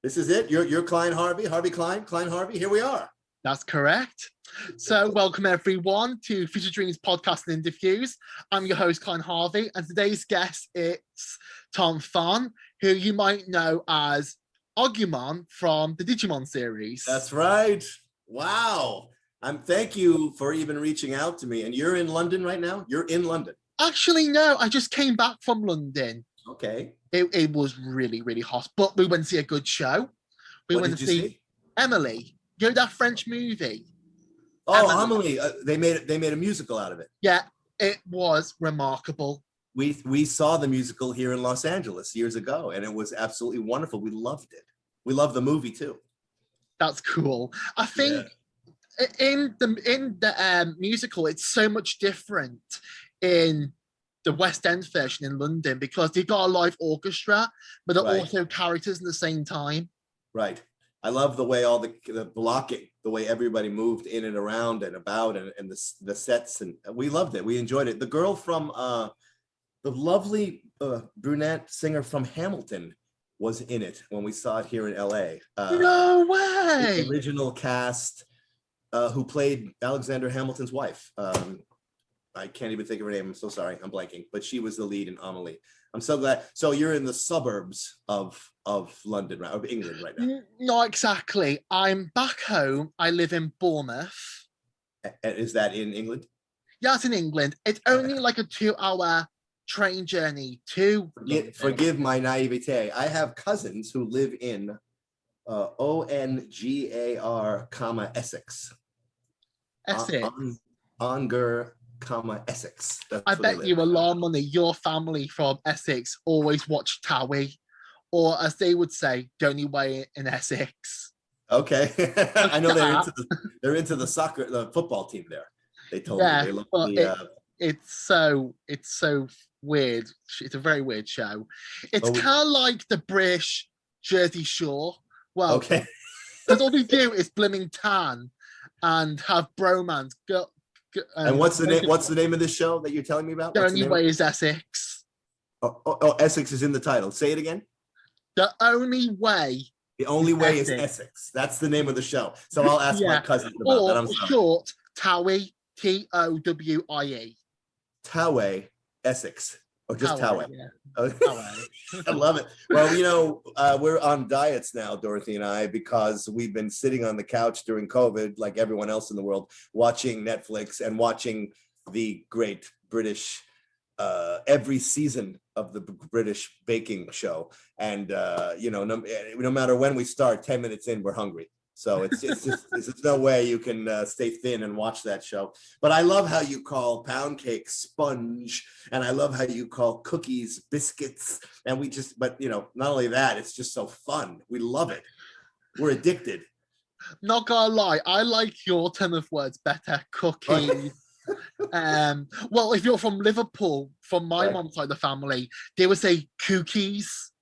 This is it. You're Klein Harvey, Harvey Klein, Klein Harvey. Here we are. That's correct. So welcome everyone to Future Dreams Podcast and Interviews. I'm your host, Klein Harvey, and today's guest is Tom Fahn, who you might know as Agumon from the Digimon series. That's right. Wow. Thank you for even reaching out to me. And you're in London right now? You're in London. Actually, no, I just came back from London. Okay. It was really, really hot, but we went to see a good show. We went to see Emily. You know that French movie? Oh, Emily. They made a musical out of it. Yeah, it was remarkable. We saw the musical here in Los Angeles years ago, and it was absolutely wonderful. We loved it. We loved the movie too. That's cool. I think in the musical, it's so much different in the West End version in London because they've got a live orchestra, but they're also characters at the same time. Right. I love the way all the blocking, the way everybody moved in and around and about, and the sets, and we loved it. We enjoyed it. The girl from the lovely brunette singer from Hamilton was in it when we saw it here in LA. No way! The original cast who played Alexander Hamilton's wife. I can't even think of her name. I'm so sorry. I'm blanking. But she was the lead in Amelie. I'm so glad. So you're in the suburbs of London, right? Of England right now? Not exactly. I'm back home. I live in Bournemouth. Is that in England? Yeah, it's in England. It's only like a 2-hour train journey to Forgive my naivete. I have cousins who live in ONGAR, Essex. Essex. Onger, Essex. I bet you a lot of money. Your family from Essex always watch Towie, or as they would say, Donny Way in Essex. Okay, I know they're into the football team there. They told me they love it's so weird. It's a very weird show. It's kind of like the British Jersey Shore. Well, okay, because all they do is blimming tan and have bromance. And what's the name of this show that you're telling me about? The Only Way is Essex. Oh, Essex is in the title. Say it again. The Only Way. The Only Way is Essex. That's the name of the show. So I'll ask my cousins about that. I'm sorry. Short, Towie, TOWIE. Towie, Essex. Or just Towie. Yeah. I love it. Well, we're on diets now, Dorothy and I, because we've been sitting on the couch during COVID, like everyone else in the world, watching Netflix and watching the great British, every season of the British baking show. And, no matter when we start, 10 minutes in, we're hungry. So it's just there's no way you can stay thin and watch that show. But I love how you call pound cake sponge, and I love how you call cookies biscuits. And but not only that, it's just so fun. We love it. We're addicted. Not gonna lie, I like your turn of words better. Cookies. Well, if you're from Liverpool, from my mom's side of the family, they would say cookies.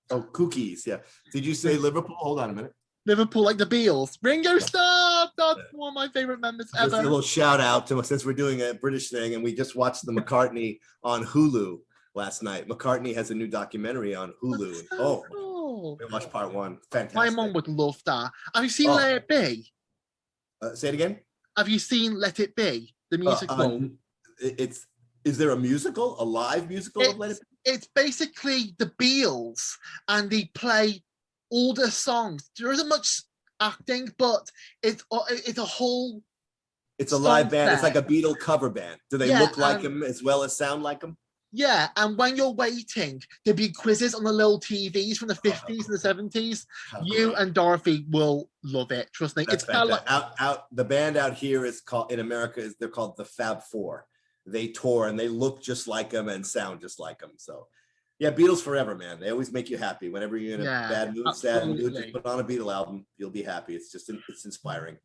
Oh, cookies. Yeah. Did you say Liverpool? Hold on a minute. Liverpool, like the Beals. Ringo Starr, that's one of my favorite members ever. Just a little shout out to, since we're doing a British thing, and we just watched the McCartney on Hulu last night. McCartney has a new documentary on Hulu. Cool. We watched part one. Fantastic. My mom would love that. Have you seen Let It Be? Say it again. Have you seen Let It Be, the musical? Is there a musical, a live musical of Let It Be? It's basically the Beals, and they play all the songs. There isn't much acting, but it's a whole. It's a live band. It's like a Beatle cover band. Do they look like them as well as sound like them? Yeah, and when you're waiting, there'll be quizzes on the little TVs from the 50s and the 70s. You and Dorothy will love it. Trust me. It's kind of like the band out here is called, in America, they're called the Fab Four. They tour and they look just like them and sound just like them. So. Yeah, Beatles forever, man. They always make you happy. Whenever you're in a bad mood, sad mood, just put on a Beatle album. You'll be happy. It's inspiring,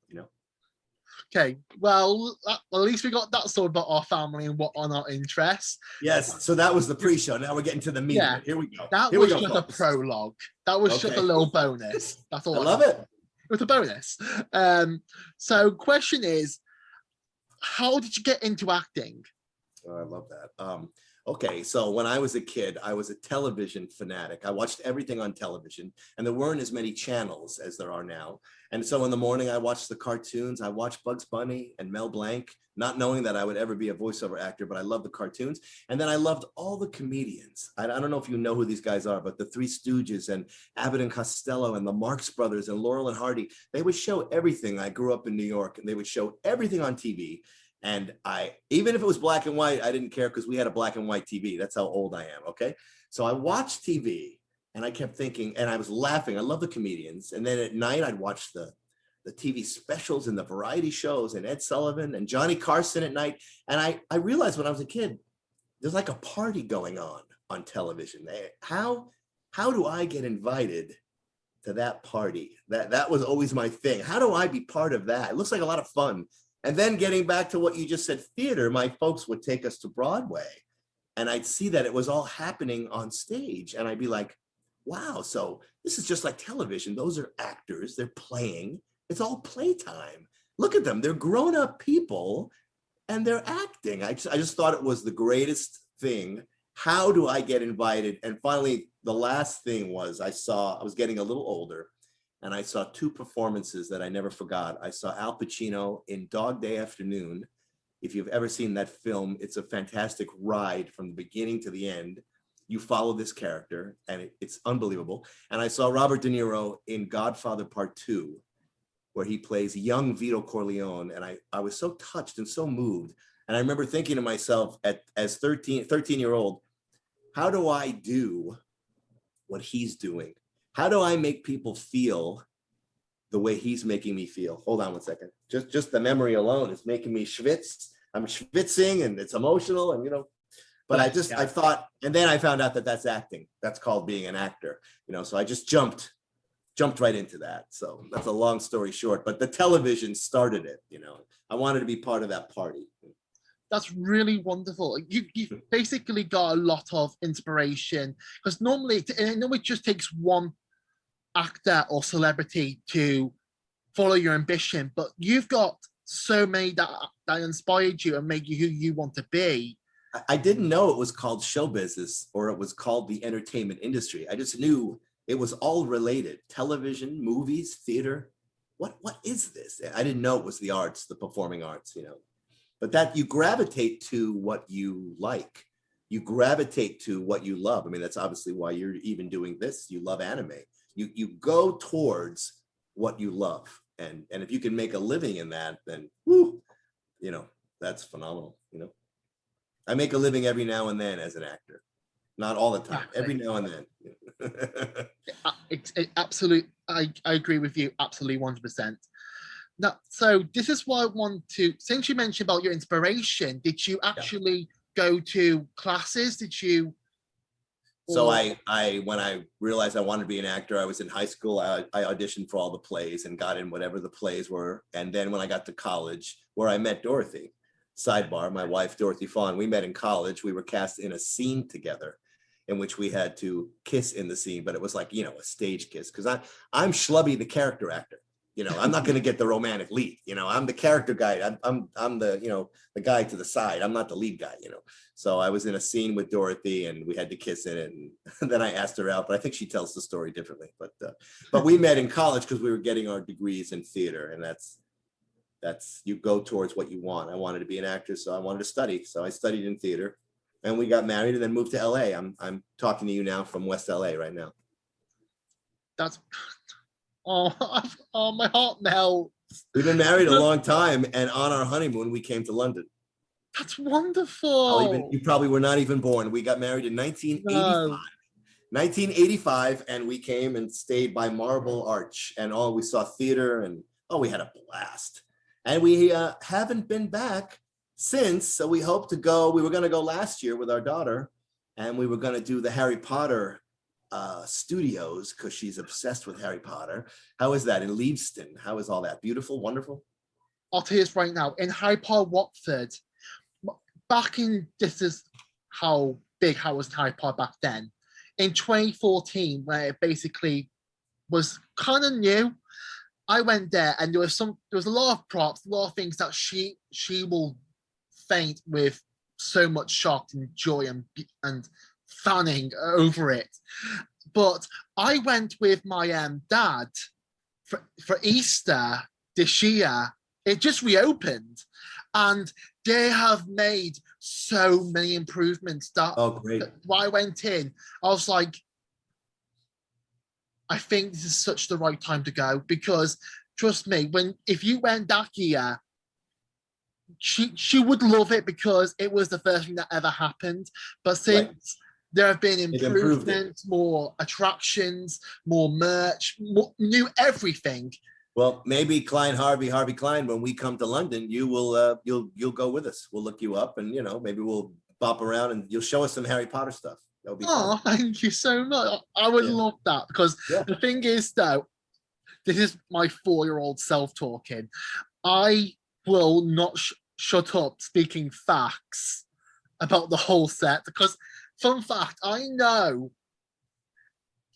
Okay, well, at least we got that sorted about our family and what are our interests. Yes, so that was the pre-show. Now we're getting to the meat. Yeah. Here we go. That was just a prologue. That was just a little bonus. That's all. I love it. It was a bonus. So question is, how did you get into acting? Oh, I love that. Okay, so when I was a kid, I was a television fanatic. I watched everything on television, and there weren't as many channels as there are now. And so in the morning, I watched the cartoons. I watched Bugs Bunny and Mel Blanc, not knowing that I would ever be a voiceover actor, but I loved the cartoons. And then I loved all the comedians. I don't know if you know who these guys are, but the Three Stooges and Abbott and Costello and the Marx Brothers and Laurel and Hardy, they would show everything. I grew up in New York, and they would show everything on TV. And even if it was black and white, I didn't care because we had a black and white TV. That's how old I am. Okay. So I watched TV and I kept thinking, and I was laughing. I love the comedians. And then at night, I'd watch the TV specials and the variety shows and Ed Sullivan and Johnny Carson at night. And I realized when I was a kid, there's like a party going on television. How do I get invited to that party? That was always my thing. How do I be part of that? It looks like a lot of fun. And then getting back to what you just said, theater, my folks would take us to Broadway and I'd see that it was all happening on stage. And I'd be like, wow, so this is just like television. Those are actors, they're playing. It's all playtime. Look at them, they're grown-up people and they're acting. I just thought it was the greatest thing. How do I get invited? And finally, the last thing was I was getting a little older, and I saw two performances that I never forgot. I saw Al Pacino in Dog Day Afternoon. If you've ever seen that film, it's a fantastic ride from the beginning to the end. You follow this character, and it's unbelievable. And I saw Robert De Niro in Godfather Part 2, where he plays young Vito Corleone. And I was so touched and so moved. And I remember thinking to myself as 13-year-old, how do I do what he's doing? How do I make people feel the way he's making me feel? Hold on one second. Just the memory alone is making me schwitz. I'm schwitzing and it's emotional and, but I thought, and then I found out that that's acting. That's called being an actor, so I just jumped right into that. So that's a long story short, but the television started it, I wanted to be part of that party. That's really wonderful. You've basically got a lot of inspiration, because normally it just takes one actor or celebrity to follow your ambition, but you've got so many that inspired you and make you who you want to be. I didn't know it was called show business or it was called the entertainment industry. I just knew it was all related. Television, movies, theater. What is this? I didn't know it was the arts, the performing arts, but that you gravitate to what you like. You gravitate to what you love. I mean, that's obviously why you're even doing this. You love anime. You go towards what you love. And if you can make a living in that, then whoo, that's phenomenal. I make a living every now and then as an actor. Not all the time, every now and then. Absolutely, I agree with you absolutely 100%. Now, so this is why I want to, since you mentioned about your inspiration, did you actually go to classes? Did you? So when I realized I wanted to be an actor, I was in high school. I auditioned for all the plays and got in whatever the plays were. And then when I got to college, where I met Dorothy, sidebar, my wife, Dorothy Fahn, we met in college. We were cast in a scene together in which we had to kiss in the scene, but it was like, a stage kiss. Because I'm Schlubby, the character actor. I'm not going to get the romantic lead. I'm the character guy. I'm the, the guy to the side. I'm not the lead guy, So I was in a scene with Dorothy and we had to kiss in it. And then I asked her out, but I think she tells the story differently. But we met in college because we were getting our degrees in theater. And that's you go towards what you want. I wanted to be an actor, so I wanted to study. So I studied in theater and we got married and then moved to LA. I'm talking to you now from West LA right now. That's, my heart melts. We've been married a long time, and on our honeymoon, we came to London. That's wonderful. You probably were not even born. We got married in 1985. No. 1985, and we came and stayed by Marble Arch, and we saw theater, and we had a blast. And we haven't been back since, so we hope to go. We were going to go last year with our daughter, and we were going to do the Harry Potter studios because she's obsessed with Harry Potter. How is that in Leavesden? How is all that? Beautiful, wonderful? I'll tell you this right now. In Harry Potter Watford, this is how big I was in Harry Potter back then. In 2014, where it basically was kind of new, I went there and there was a lot of props, a lot of things that she will faint with so much shock and joy and fanning over it. But I went with my dad for Easter this year. It just reopened, and they have made so many improvements that, Great. when I went in, I was like, I think this is such the right time to go, because trust me, if you went that year, she would love it because it was the first thing that ever happened. But since there have been improvements, more attractions, more merch, new everything. Well, maybe Harvey Klein, when we come to London, you will you'll go with us. We'll look you up, and maybe we'll bop around and you'll show us some Harry Potter stuff. That'll be fun. Thank you so much. I would love that, because the thing is, though, this is my 4-year-old self talking. I will not shut up speaking facts about the whole set, because, fun fact, I know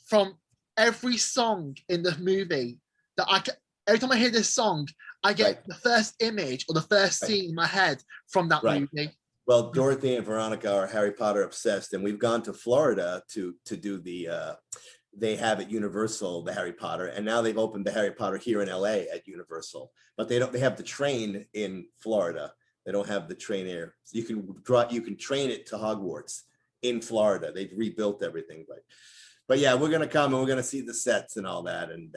from every song in the movie that every time I hear this song, I get the first image or the first scene in my head from that movie. Well, Dorothy and Veronica are Harry Potter obsessed, and we've gone to Florida to do the they have at Universal the Harry Potter, and now they've opened the Harry Potter here in LA at Universal, but they have the train in Florida. They don't have the train here. So you can train it to Hogwarts in Florida. They've rebuilt everything, but yeah, we're gonna come and we're gonna see the sets and all that. And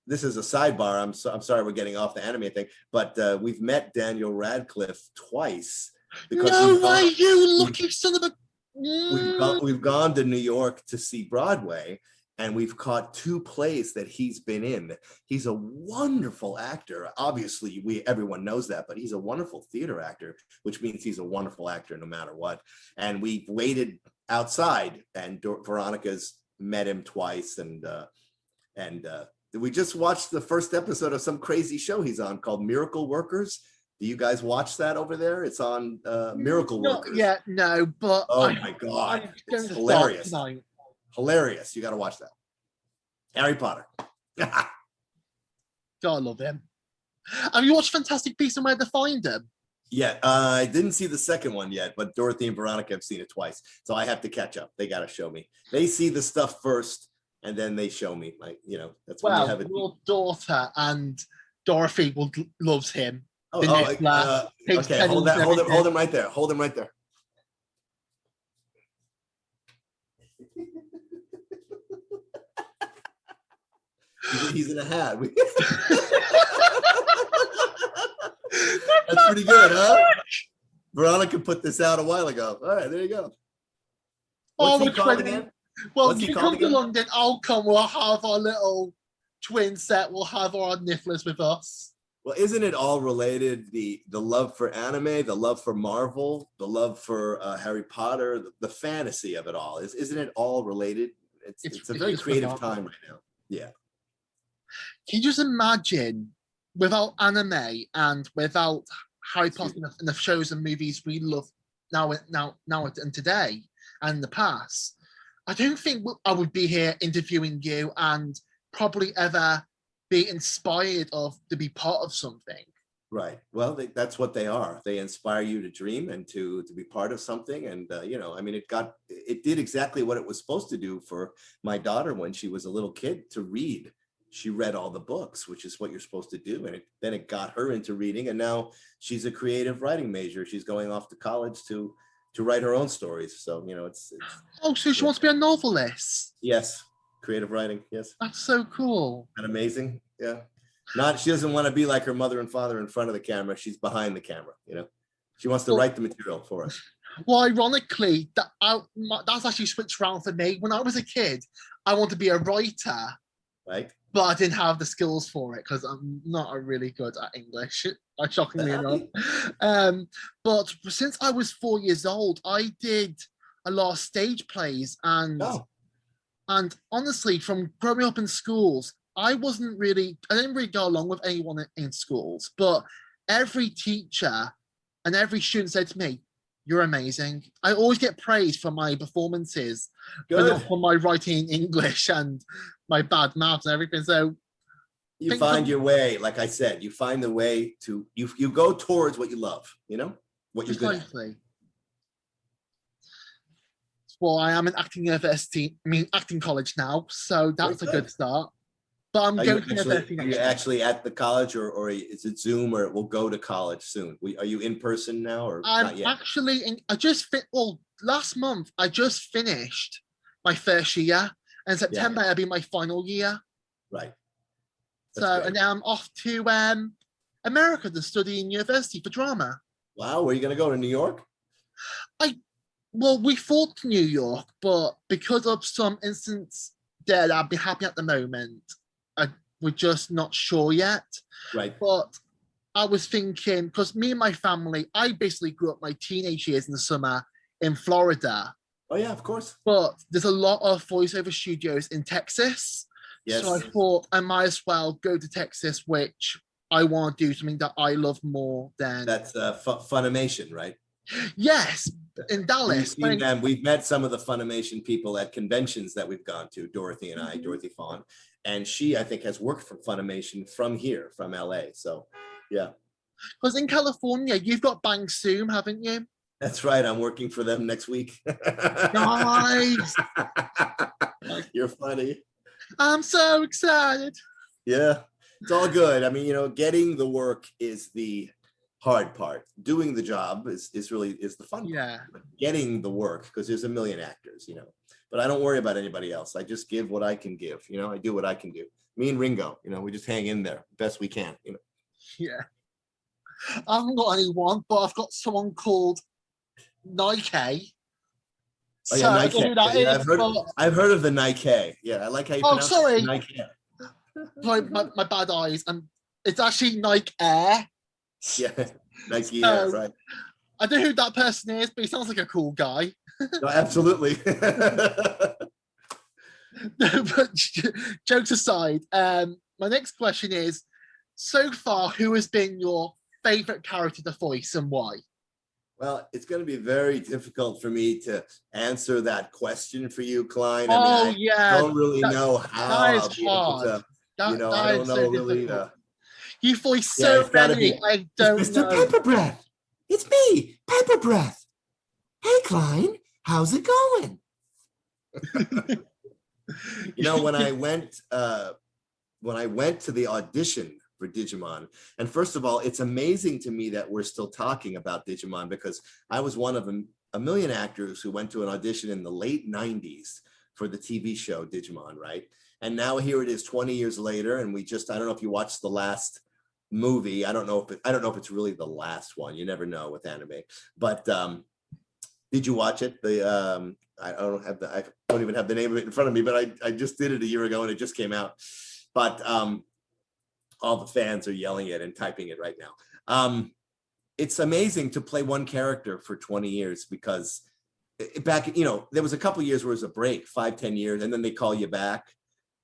this is a sidebar. I'm sorry we're getting off the anime thing, but we've met Daniel Radcliffe twice. Because no way, you lucky son of a. We've gone to New York to see Broadway, and we've caught 2 plays that he's been in. He's a wonderful actor. Obviously, everyone knows that, but he's a wonderful theater actor, which means he's a wonderful actor no matter what. And we waited outside, and Veronica's met him twice, and we just watched the first episode of some crazy show he's on called Miracle Workers. Do you guys watch that over there? It's on Miracle Workers. Yeah, no, but my God, it's hilarious. Hilarious. You got to watch that. Harry Potter. God, I love him. Have you watched Fantastic Beasts and Where to Find Them? Yeah, I didn't see the second one yet, but Dorothy and Veronica have seen it twice, so I have to catch up. They got to show me. They see the stuff first, and then they show me. That's when you have it. Your daughter and Dorothy loves him. Okay, hold him right there. Hold him right there. He's in a hat. That's pretty good, huh? Veronica put this out a while ago. All right, there you go. What's he called again? Well, if you come to London, I'll come. We'll have our little twin set. We'll have our nifflers with us. Well, isn't it all related? The love for anime, the love for Marvel, the love for Harry Potter, the fantasy of it all. Isn't it all related? It's a very creative time right now. Yeah. Can you just imagine, without anime and without Harry Potter and the shows and movies we love now and today and in the past, I don't think I would be here interviewing you and probably ever be inspired to be part of something. Right. Well, that's what they are. They inspire you to dream and to be part of something. And it did exactly what it was supposed to do for my daughter when she was a little kid, to read. She read all the books, which is what you're supposed to do. And then it got her into reading, and now she's a creative writing major. She's going off to college to write her own stories. So it's so she wants to be a novelist. Yes. Creative writing, yes. That's so cool. And amazing, yeah. She doesn't want to be like her mother and father in front of the camera. She's behind the camera, She wants to write the material for us. Well, ironically, that's actually switched around for me. When I was a kid, I wanted to be a writer. Right. But I didn't have the skills for it because I'm not really good at English, shockingly enough. But since I was 4 years old, I did a lot of stage plays and honestly, from growing up in schools, I didn't really go along with anyone in schools, but every teacher and every student said to me, "You're amazing." I always get praised for my performances, but not for my writing in English and my bad maths and everything. So you find your way, like I said, you find the way to, you go towards what you love, what you're good at. Well, I am in acting university, acting college now, so that's a good start. But I'm going to university Are next you year. actually at the college, or is it Zoom, or it will go to college soon? Are you in person now, or I'm not yet? actually in, last month, I just finished my first year. And September, it'll be my final year. Right. And now I'm off to America to study in university for drama. Wow, where are you going to go, to New York? Well, we thought New York, but because of some incidents there, I'd be happy at the moment. We're just not sure yet. Right. But I was thinking, because me and my family, I basically grew up my teenage years in the summer in Florida. Oh yeah, of course. But there's a lot of voiceover studios in Texas. Yes. So I thought I might as well go to Texas, which I want to do something that I love more than. That's Funimation, right? Yes, in Dallas. We've met some of the Funimation people at conventions that we've gone to, Dorothy and I, Dorothy Fahn. And she, I think, has worked for Funimation from here, from LA. So, yeah. Because in California, you've got Bang Zoom, haven't you? That's right. I'm working for them next week. Nice. You're funny. I'm so excited. Yeah, it's all good. I mean, getting the work is the hard part. Doing the job is the fun part. Yeah. Getting the work, because there's a million actors, but I don't worry about anybody else. I just give what I can give. I do what I can do. Me and Ringo, we just hang in there best we can. Yeah. I haven't got anyone, but I've got someone called Nike. Oh yeah, Nike. Yeah, I've heard of the Nike. Yeah, I like how you pronounce it. Nike. Sorry, my bad eyes. And it's actually Nike Air. Yeah, Nike Air, right. I don't know who that person is, but he sounds like a cool guy. No, absolutely. But jokes aside, my next question is, so far, who has been your favorite character to voice and why? Well, it's going to be very difficult for me to answer that question for you, Klein. I don't really know how I'll be able to, I don't know really. You voice so many, I don't know. Mr. Pepper Breath. It's me, Pepper Breath. Hey, Klein, how's it going? When I went to the audition for Digimon, and first of all, it's amazing to me that we're still talking about Digimon, because I was one of a million actors who went to an audition in the late 90s for the TV show Digimon, right? And now here it is 20 years later, and I don't know if you watched the last movie. I don't know if it's really the last one. You never know with anime. But did you watch it? I don't even have the name of it in front of me, but I just did it a year ago and it just came out. But all the fans are yelling it and typing it right now. It's amazing to play one character for 20 years, because back, there was a couple of years where it was a break, 5-10 years, and then they call you back,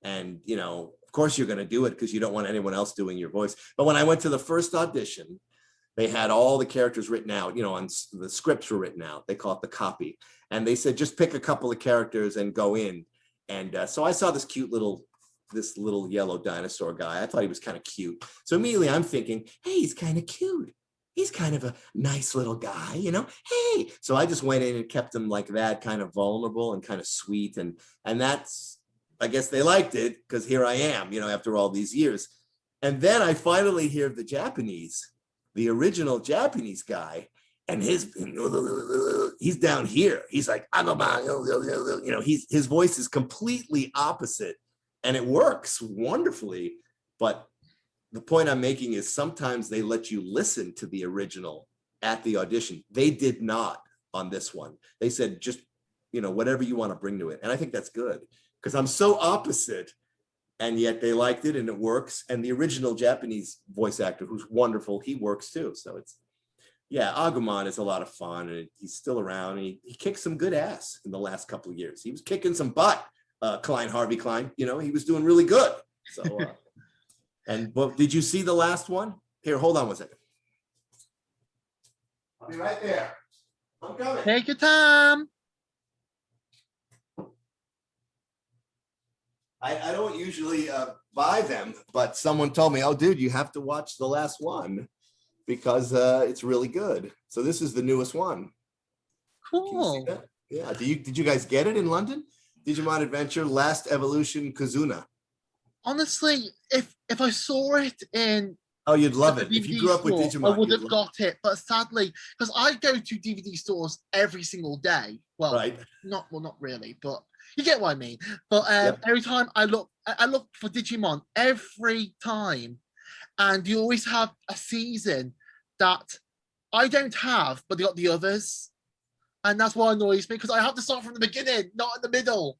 and of course you're going to do it because you don't want anyone else doing your voice. But when I went to the first audition, they had all the characters written out, on the scripts were written out. They call it the copy. And they said, just pick a couple of characters and go in. And so I saw this little yellow dinosaur guy. I thought he was kind of cute. So immediately I'm thinking, hey, he's kind of cute. He's kind of a nice little guy, hey. So I just went in and kept him like that, kind of vulnerable and kind of sweet. And that's, I guess they liked it, because here I am, after all these years. And then I finally hear the original Japanese guy, and he's down here. He's like, his voice is completely opposite, and it works wonderfully. But the point I'm making is sometimes they let you listen to the original at the audition. They did not on this one. They said, just, whatever you want to bring to it. And I think that's good, because I'm so opposite, and yet they liked it and it works. And the original Japanese voice actor, who's wonderful, he works too. So Agumon is a lot of fun, and he's still around. And he kicked some good ass in the last couple of years. He was kicking some butt, Harvey Klein. He was doing really good. So, but did you see the last one? Here, hold on one second. I'll be right there. I'm coming. Take your time. I don't usually buy them, but someone told me, oh, dude, you have to watch the last one, because it's really good. So this is the newest one. Cool. Yeah. Did you guys get it in London? Digimon Adventure Last Evolution Kazuna. Honestly, if I saw it in Oh, you'd love at it. the If you DVD grew up with store, I Digimon, would you'd have love got it. But sadly, because I go to DVD stores every single day. it. Well, Right. not really, but you get what I mean. But Yep. every time I look for Digimon every time, and you always have a season that I don't have, but they got the others, and that's what annoys me because I have to start from the beginning, not in the middle.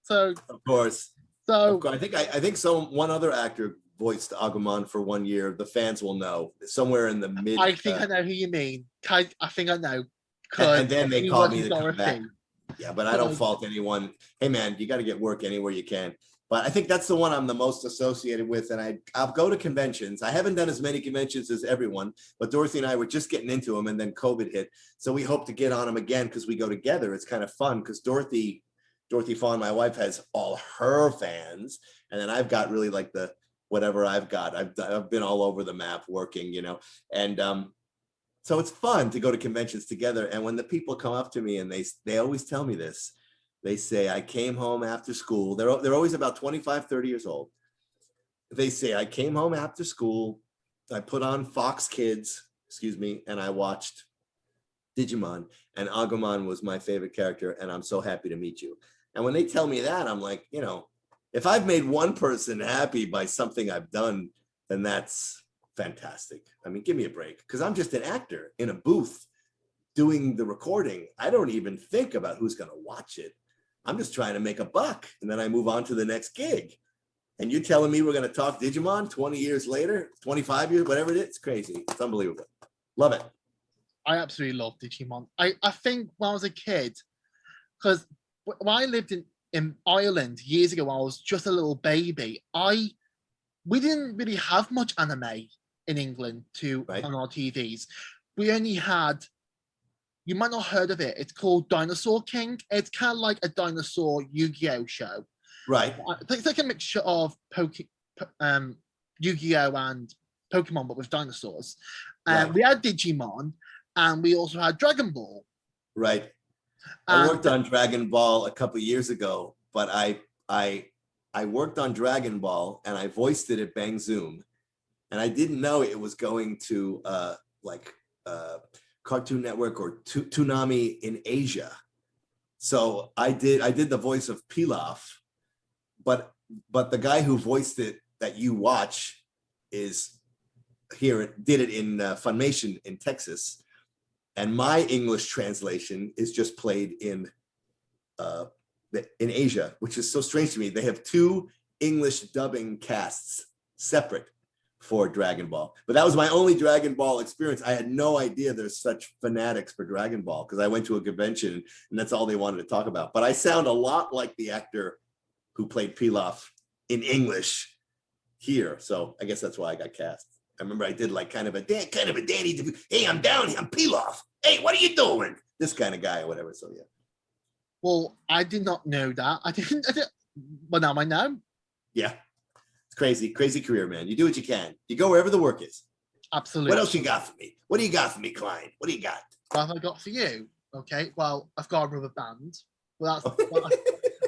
So Of course. Of so course. I think one other actor voiced Agumon for 1 year. The fans will know somewhere in the mid. I think I know who you mean. I think I know because And then they he called was me in to come back. Dorothy. Yeah, but I don't So fault anyone. Hey, man, you got to get work anywhere you can. But I think that's the one I'm the most associated with. And I'll go to conventions. I haven't done as many conventions as everyone, but Dorothy and I were just getting into them, and then COVID hit. So we hope to get on them again because we go together. It's kind of fun because Dorothy Fahn, my wife, has all her fans, and then I've got really like the whatever I've got. I've been all over the map working, and so it's fun to go to conventions together. And when the people come up to me and they always tell me this, they say, I came home after school. They're always about 25, 30 years old. They say, I came home after school. I put on Fox Kids, and I watched Digimon, and Agumon was my favorite character. And I'm so happy to meet you. And when they tell me that, I'm like, if I've made one person happy by something I've done, then that's fantastic. I mean, give me a break, because I'm just an actor in a booth doing the recording. I don't even think about who's going to watch it. I'm just trying to make a buck, and then I move on to the next gig. And you're telling me we're going to talk Digimon 20 years later, 25 years, whatever it is? It's crazy. It's unbelievable. Love it. I absolutely love Digimon. I think when I was a kid, because when I lived in Ireland years ago, when I was just a little baby, we didn't really have much anime in England Right. on our TVs. We only had, you might not have heard of it. It's called Dinosaur King. It's kind of like a dinosaur Yu-Gi-Oh show. Right. It's like a mixture of Yu-Gi-Oh and Pokemon, but with dinosaurs. Right. We had Digimon, and we also had Dragon Ball. Right. I worked on Dragon Ball a couple of years ago, but I worked on Dragon Ball and I voiced it at Bang Zoom, and I didn't know it was going to Cartoon Network or Toonami in Asia. So I did the voice of Pilaf, but the guy who voiced it that you watch did it in Funimation in Texas. And my English translation is just played in Asia, which is so strange to me. They have two English dubbing casts separate for Dragon Ball. But that was my only Dragon Ball experience. I had no idea there's such fanatics for Dragon Ball, because I went to a convention and that's all they wanted to talk about. But I sound a lot like the actor who played Pilaf in English here. So I guess that's why I got cast. I remember I did like kind of a Danny. Hey, I'm down here. I'm Pilaf. Hey, what are you doing? This kind of guy or whatever. So yeah. Well, I did not know that. I didn't. But now I know. Yeah, it's crazy career, man. You do what you can. You go wherever the work is. Absolutely. What else you got for me? What do you got for me, Klein? What do you got? What have I got for you? Okay. Well, I've got a rubber band. Well,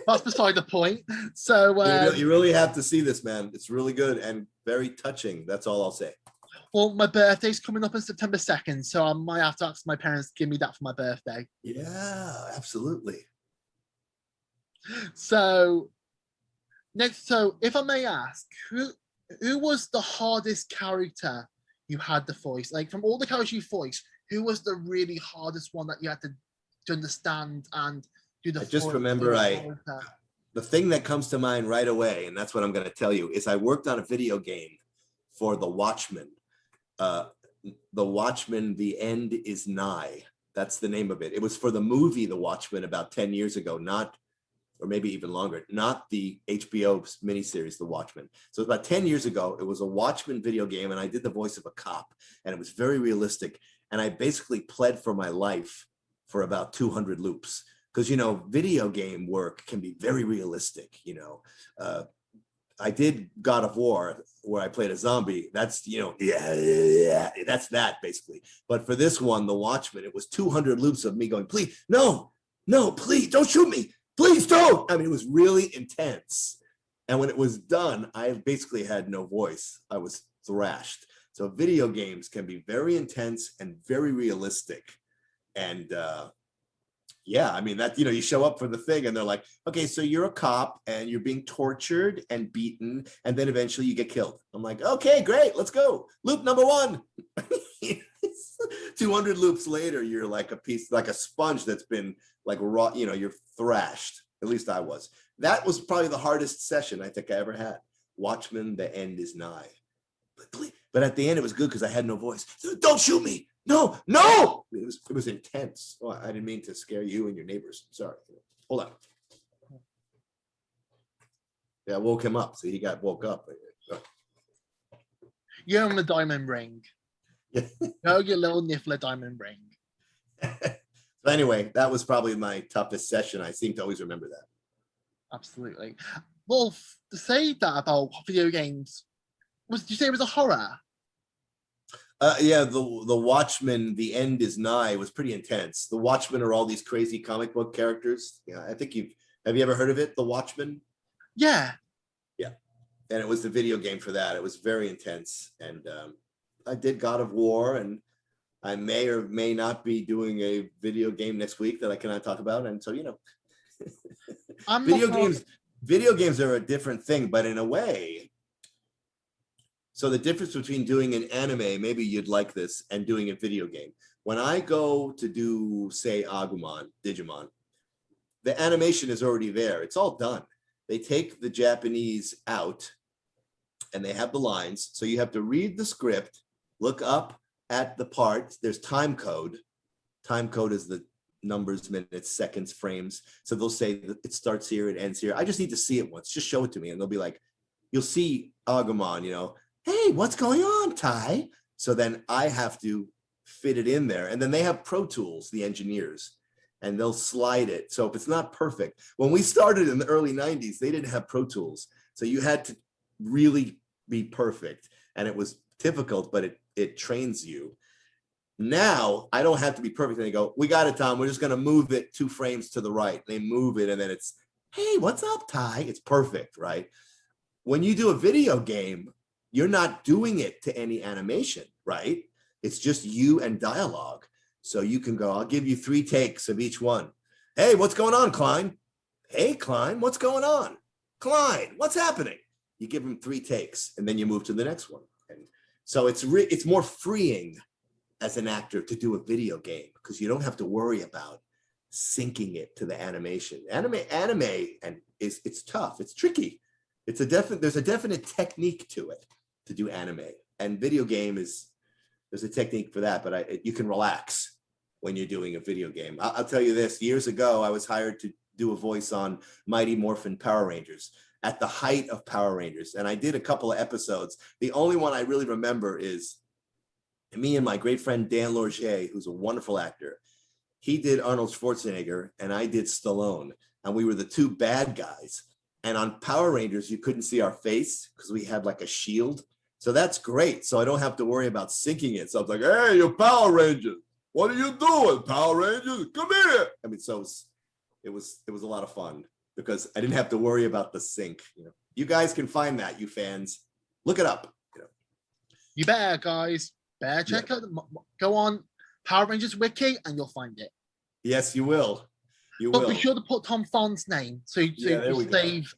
that's beside the point. So you really have to see this, man. It's really good and very touching. That's all I'll say. Well, my birthday's coming up on September 2nd, so I might have to ask my parents to give me that for my birthday. Yeah, absolutely. So if I may ask, who was the hardest character you had to voice? Like, from all the characters you voiced, who was the really hardest one that you had to understand and do the? I just remember the thing that comes to mind right away, and that's what I'm going to tell you, is I worked on a video game for The Watchmen. The Watchmen, The End is Nigh. That's the name of it. It was for the movie The Watchmen about 10 years ago, or maybe even longer, not the HBO miniseries, The Watchmen. So about 10 years ago, it was a Watchmen video game, and I did the voice of a cop, and it was very realistic. And I basically pled for my life for about 200 loops. Because, video game work can be very realistic, I did God of War, where I played a zombie. That's, that's that basically. But for this one, The Watchmen, it was 200 loops of me going, please, no, no, please don't shoot me. Please don't. I mean, it was really intense. And when it was done, I basically had no voice. I was thrashed. So video games can be very intense and very realistic. And yeah, I mean, that, you know, you show up for the thing and they're like, okay, so you're a cop and you're being tortured and beaten, and then eventually you get killed. I'm like, okay, great, let's go. Loop number 1. 200 loops later, you're like a piece, like a sponge that's been like raw, you know, you're thrashed. At least I was. That was probably the hardest session I think I ever had. Watchmen, the end is nigh. But at the end, it was good because I had no voice. Don't shoot me. No, no. It was intense. Oh, I didn't mean to scare you and your neighbors. Sorry. Hold on. Yeah, I woke him up. So he got woke up. You're on the diamond ring. Go your little niffler diamond ring. So anyway, that was probably my toughest session. I seem to always remember that. Absolutely. Well, to say that about video games, did you say it was a horror? Yeah, the Watchmen, the end is nigh was pretty intense. The Watchmen are all these crazy comic book characters. Yeah, I think have you ever heard of it, The Watchmen? Yeah. Yeah, and it was the video game for that. It was very intense, and I did God of War, and I may or may not be doing a video game next week that I cannot talk about. And so, you know, video games are a different thing, but in a way. So the difference between doing an anime, maybe you'd like this, and doing a video game. When I go to do, say, Digimon, the animation is already there. It's all done. They take the Japanese out and they have the lines. So you have to read the script, look up at the part. There's time code. Time code is the numbers, minutes, seconds, frames. So they'll say that it starts here, it ends here. I just need to see it once. Just show it to me. And they'll be like, you'll see Agumon, you know, hey, what's going on, Ty? So then I have to fit it in there. And then they have Pro Tools, the engineers, and they'll slide it. So if it's not perfect, when we started in the early 90s, they didn't have Pro Tools. So you had to really be perfect. And it was difficult, but it trains you. Now I don't have to be perfect. And they go, we got it, Tom. We're just going to move it 2 frames to the right. They move it. And then it's, hey, what's up, Ty? It's perfect, right? When you do a video game, you're not doing it to any animation, right? It's just you and dialogue. So you can go, I'll give you 3 takes of each one. Hey, what's going on, Klein? Hey, Klein, what's going on? Klein, what's happening? You give them 3 takes and then you move to the next one. And so it's more freeing as an actor to do a video game because you don't have to worry about syncing it to the animation. Anime and it's tough. It's tricky. There's a definite technique to it to do anime, and video game there's a technique for that, but you can relax when you're doing a video game. I'll tell you this, years ago, I was hired to do a voice on Mighty Morphin Power Rangers at the height of Power Rangers. And I did a couple of episodes. The only one I really remember is me and my great friend, Dan Lorgier, who's a wonderful actor. He did Arnold Schwarzenegger and I did Stallone, and we were the 2 bad guys. And on Power Rangers, you couldn't see our face because we had like a shield. So that's great. So I don't have to worry about syncing it. So I was like, hey, you Power Rangers, what are you doing, Power Rangers? Come here. I mean, so it was a lot of fun because I didn't have to worry about the sync. You know, you guys can find that, you fans. Look it up. You know. You better, guys. Better check out. Go on Power Rangers Wiki and you'll find it. Yes, you will. But be sure to put Tom Fahn's name so you save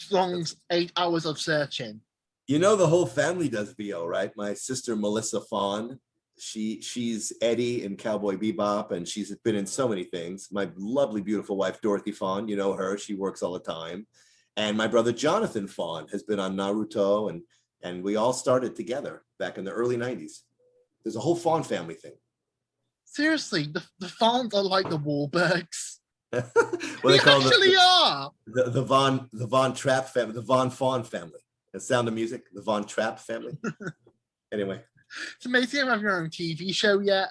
Long's 8 hours of searching. You know, the whole family does VO, right? My sister Melissa Fahn, she's Eddie in Cowboy Bebop, and she's been in so many things. My lovely, beautiful wife Dorothy Fahn, you know her, she works all the time. And my brother Jonathan Fahn has been on Naruto, and we all started together back in the early 90s. There's a whole Fahn family thing. Seriously, the Fahns are like the Wahlbergs. Well, they actually are. The Von Trapp family, the Von Fahn family. The Sound of Music, the Von Trapp family. Anyway, it's amazing you have your own TV show yet.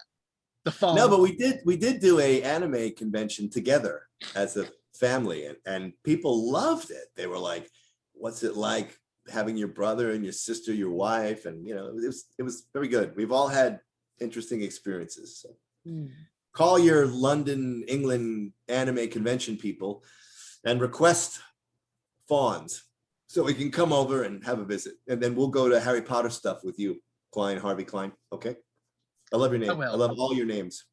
The Fahn. No, but we did do a anime convention together as a family, and people loved it. They were like, "What's it like having your brother and your sister, your wife?" And you know, it was very good. We've all had interesting experiences. So. call your London, England anime convention people and request Fawns so we can come over and have a visit. And then we'll go to Harry Potter stuff with you, Klein, Harvey Klein. Okay. I love your name. I love all your names.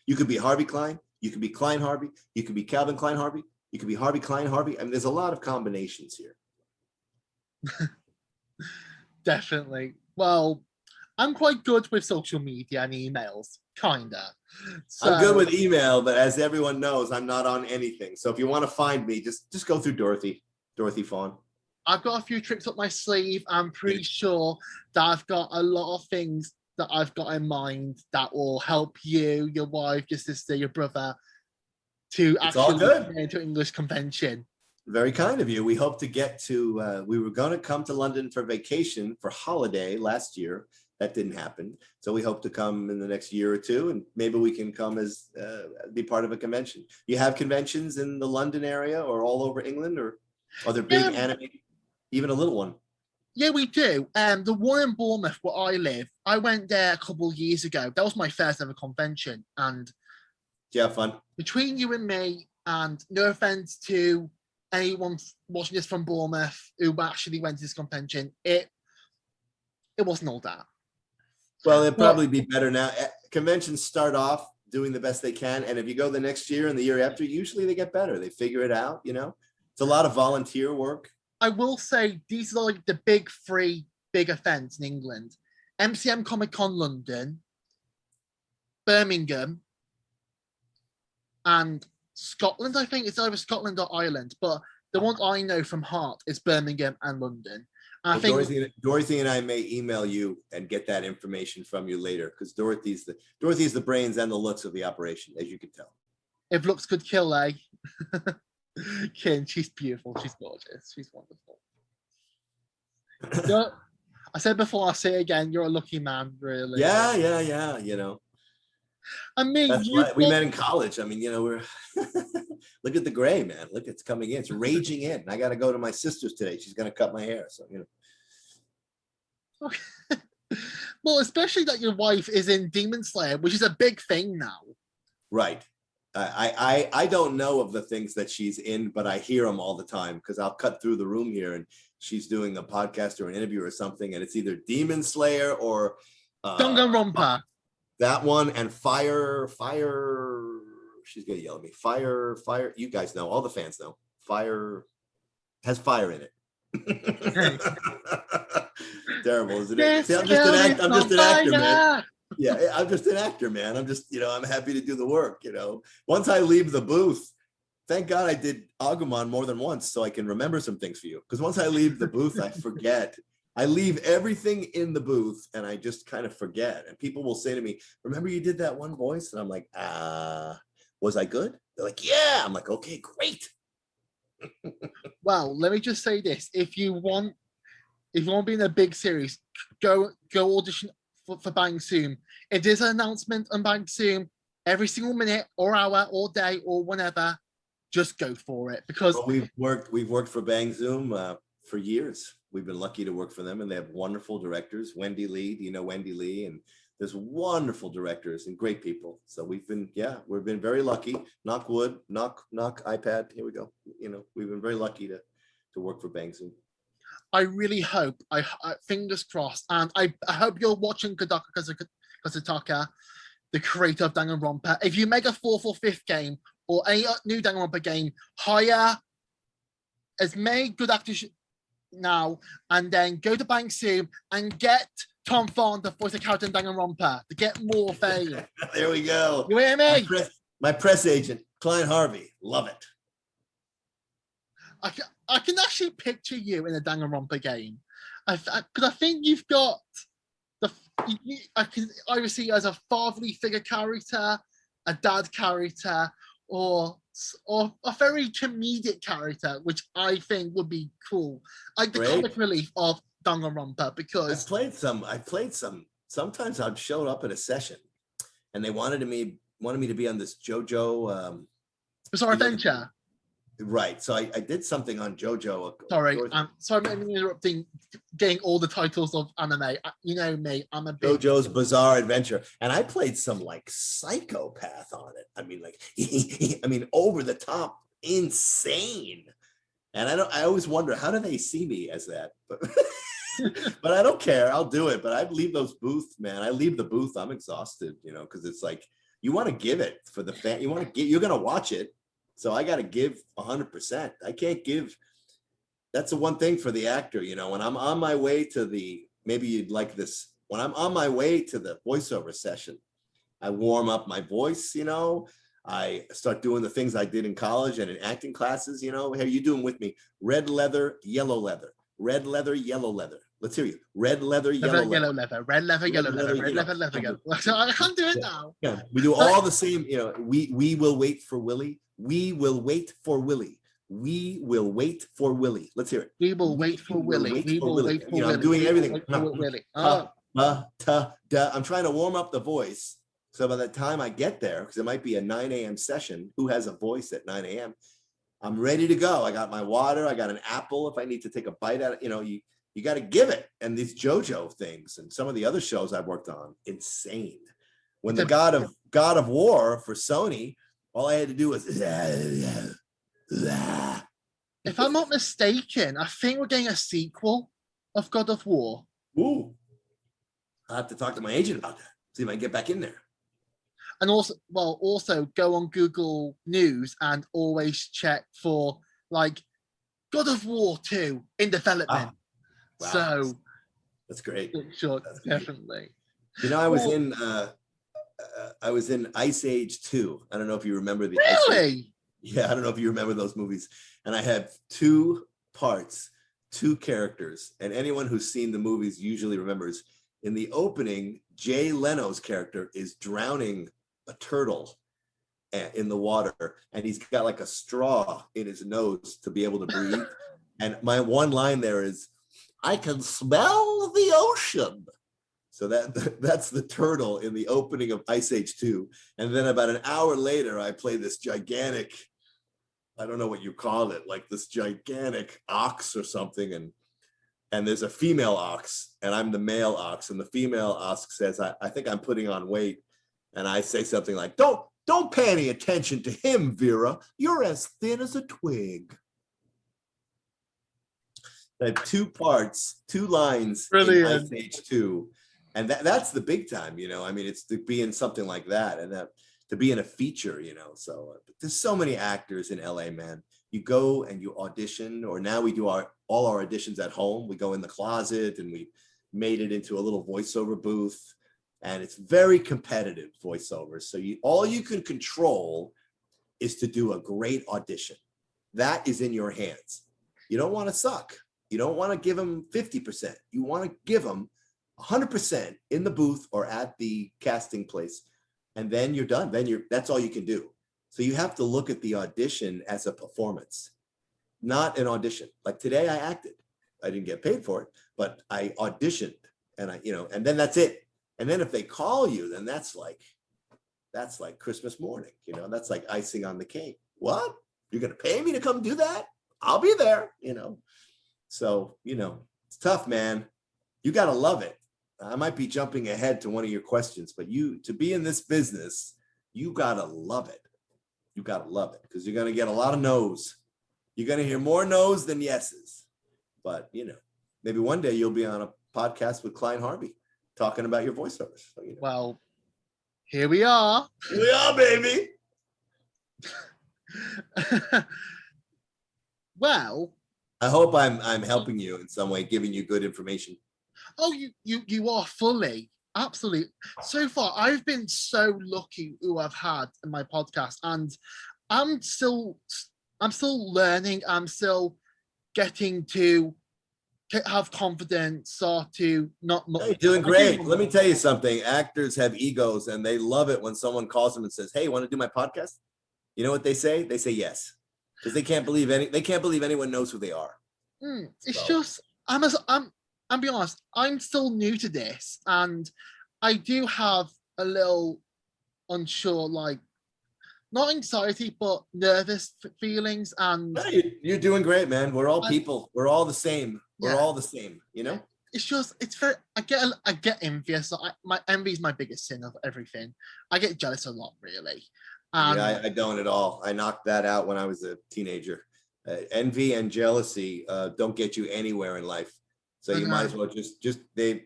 You could be Harvey Klein. You could be Klein Harvey. You could be Calvin Klein Harvey. You could be Harvey Klein Harvey. I mean, there's a lot of combinations here. Definitely. Well, I'm quite good with social media and emails, kinda. So, I'm good with email, but as everyone knows, I'm not on anything. So if you want to find me, just go through Dorothy Fahn. I've got a few tricks up my sleeve. I'm pretty sure that I've got a lot of things that I've got in mind that will help you, your wife, your sister, your brother to actually get into English convention. Very kind of you. We hope to get to, we were going to come to London for vacation for holiday last year. That didn't happen. So we hope to come in the next year or two, and maybe we can come as, be part of a convention. You have conventions in the London area or all over England, or are there big anime, even a little one? Yeah, we do. The one in Bournemouth where I live, I went there a couple of years ago. That was my first ever convention. And yeah, fun. Between you and me, and no offense to anyone watching this from Bournemouth who actually went to this convention, it wasn't all that. Well, it'd probably be better now. Conventions start off doing the best they can, and if you go the next year and the year after, usually they get better. They figure it out, you know. It's a lot of volunteer work. I will say these are like the big three big events in England: MCM Comic Con London, Birmingham, and Scotland. I think it's either Scotland or Ireland, but the one I know from heart is Birmingham and London. And I think Dorothy and I may email you and get that information from you later, because Dorothy's the brains and the looks of the operation, as you can tell. If looks could kill, eh? Kim, she's beautiful. She's gorgeous. She's wonderful. I said before, I'll say it again. You're a lucky man, really. Yeah. You know. I mean, that's right. We met in college. I mean, you know, we're look at the gray, man. Look, it's coming in. It's raging in. I got to go to my sister's today. She's going to cut my hair. So, you know. Okay. Well, especially that your wife is in Demon Slayer, which is a big thing now. Right. I don't know of the things that she's in, but I hear them all the time, because I'll cut through the room here and she's doing a podcast or an interview or something, and it's either Demon Slayer or Danganronpa. That one, and fire. She's gonna yell at me. Fire. You guys know, all the fans know. Fire has fire in it. Terrible, isn't it? See, I'm just an actor, man. Yeah, I'm just an actor, man. I'm just, you know, I'm happy to do the work, you know. Once I leave the booth, thank God I did Agumon more than once so I can remember some things for you. Because once I leave the booth, I forget. I leave everything in the booth and I just kind of forget. And people will say to me, remember you did that one voice? And I'm like, was I good? They're like, yeah. I'm like, okay, great. Well, let me just say this. If you want to be in a big series, go audition for Bang Zoom. It is an announcement on Bang Zoom every single minute or hour or day or whenever. Just go for it, because we've worked for Bang Zoom for years. We've been lucky to work for them, and they have wonderful directors. Wendy Lee, you know Wendy Lee, and there's wonderful directors and great people. So we've been very lucky. Knock wood, knock iPad. Here we go. You know, we've been very lucky to work for Bang Zoom. I really hope, I fingers crossed, and I hope you're watching Kodaka Kazutaka, the creator of Danganronpa. If you make a 4th or 5th game or any new Danganronpa game, hire as many good actors now, and then go to Bang Zoom and get Tom Fahn to voice a character in Danganronpa to get more fame. There we go. You hear me? My press agent, Klein Harvey. Love it. I can actually picture you in a Danganronpa game, because I think you've got I can either see you as a fatherly figure character, a dad character, or a very comedic character, which I think would be cool, like the comic relief of Danganronpa. Because I played some. Sometimes I'd show up at a session, and they wanted me to be on this JoJo Bizarre Adventure. Right. So I did something on JoJo. Sorry, I'm interrupting, getting all the titles of anime. You know me, I'm a big JoJo's Bizarre Adventure, and I played some like psychopath on it. I mean, like, I mean, over the top, insane. And I always wonder, how do they see me as that? But, but I don't care. I'll do it. But I leave those booths, man. I leave the booth. I'm exhausted, because it's like you want to give it for the fan. You want to get. You're gonna watch it, so I got to give 100%. I can't give. That's the one thing for the actor, when I'm on my way to maybe you'd like this. When I'm on my way to the voiceover session, I warm up my voice, I start doing the things I did in college and in acting classes, Hey, you doing with me? Red leather, yellow leather, red leather, yellow leather. Let's hear you. Red leather, yellow leather. Red leather, yellow leather, red leather, yellow. I can't do it now. Yeah, we do all the same, we will wait for Willie. We will wait for Willie. We will wait for Willie. Let's hear it. We will wait for Willie. We will wait for Willie. I'm doing everything. Willie. I'm trying to warm up the voice. So by the time I get there, because it might be a 9 a.m. session, who has a voice at 9 a.m.? I'm ready to go. I got my water. I got an apple. If I need to take a bite out of it, you got to give it. And these JoJo things and some of the other shows I've worked on, insane. When the God of War for Sony, all I had to do was. If I'm not mistaken, I think we're getting a sequel of God of War. Ooh. I'll have to talk to my agent about that. See if I can get back in there. And also go on Google News and always check for like God of War 2 in development. Wow. So that's great. Sure, that's definitely. Great. I was in Ice Age 2. I don't know if you remember the Really? Yeah, I don't know if you remember those movies. And I had 2 parts, 2 characters. And anyone who's seen the movies usually remembers in the opening, Jay Leno's character is drowning a turtle in the water. And he's got like a straw in his nose to be able to breathe. And my one line there is, I can smell the ocean. So that's the turtle in the opening of Ice Age 2. And then about an hour later, I play this gigantic, I don't know what you call it, like this gigantic ox or something. And there's a female ox and I'm the male ox. And the female ox says, I think I'm putting on weight. And I say something like, don't pay any attention to him, Vera. You're as thin as a twig. I have 2 parts, 2 lines in Ice Age 2. And that's the big time, I mean, it's to be in something like that and that to be in a feature, so there's so many actors in LA, man. You go and you audition, or now we do all our auditions at home. We go in the closet and we made it into a little voiceover booth and it's very competitive voiceover. So all you can control is to do a great audition. That is in your hands. You don't want to suck. You don't want to give them 50%. You want to give them 100% in the booth or at the casting place. And then you're done. That's all you can do. So you have to look at the audition as a performance, not an audition. Like today I acted. I didn't get paid for it, but I auditioned and and then that's it. And then if they call you, then that's like Christmas morning, that's like icing on the cake. What? You're going to pay me to come do that? I'll be there, So, it's tough, man. You got to love it. I might be jumping ahead to one of your questions, but to be in this business, you got to love it. You got to love it because you're going to get a lot of no's. You're going to hear more no's than yeses. But, maybe one day you'll be on a podcast with Klein Harvey talking about your voiceovers. So, Well, here we are. Here we are, baby. Well, I hope I'm helping you in some way, giving you good information. Oh, you are fully, absolutely. So far, I've been so lucky who I've had in my podcast, and I'm still learning. I'm still getting to have confidence, start to not. You're doing great. Let me tell you something. Actors have egos, and they love it when someone calls them and says, "Hey, want to do my podcast?" You know what they say? They say yes, because they can't believe anyone knows who they are. It's just I'm being honest, I'm still new to this and I do have a little unsure, like not anxiety, but nervous feelings. And No, you're doing great, man. We're all I- people. We're all the same. We're yeah, all the same, you know? it's just, it's very, I get envious. My envy is my biggest sin of everything. I get jealous a lot, really. Yeah, And I don't at all. I knocked that out when I was a teenager. Envy and jealousy don't get you anywhere in life. So I you might know, as well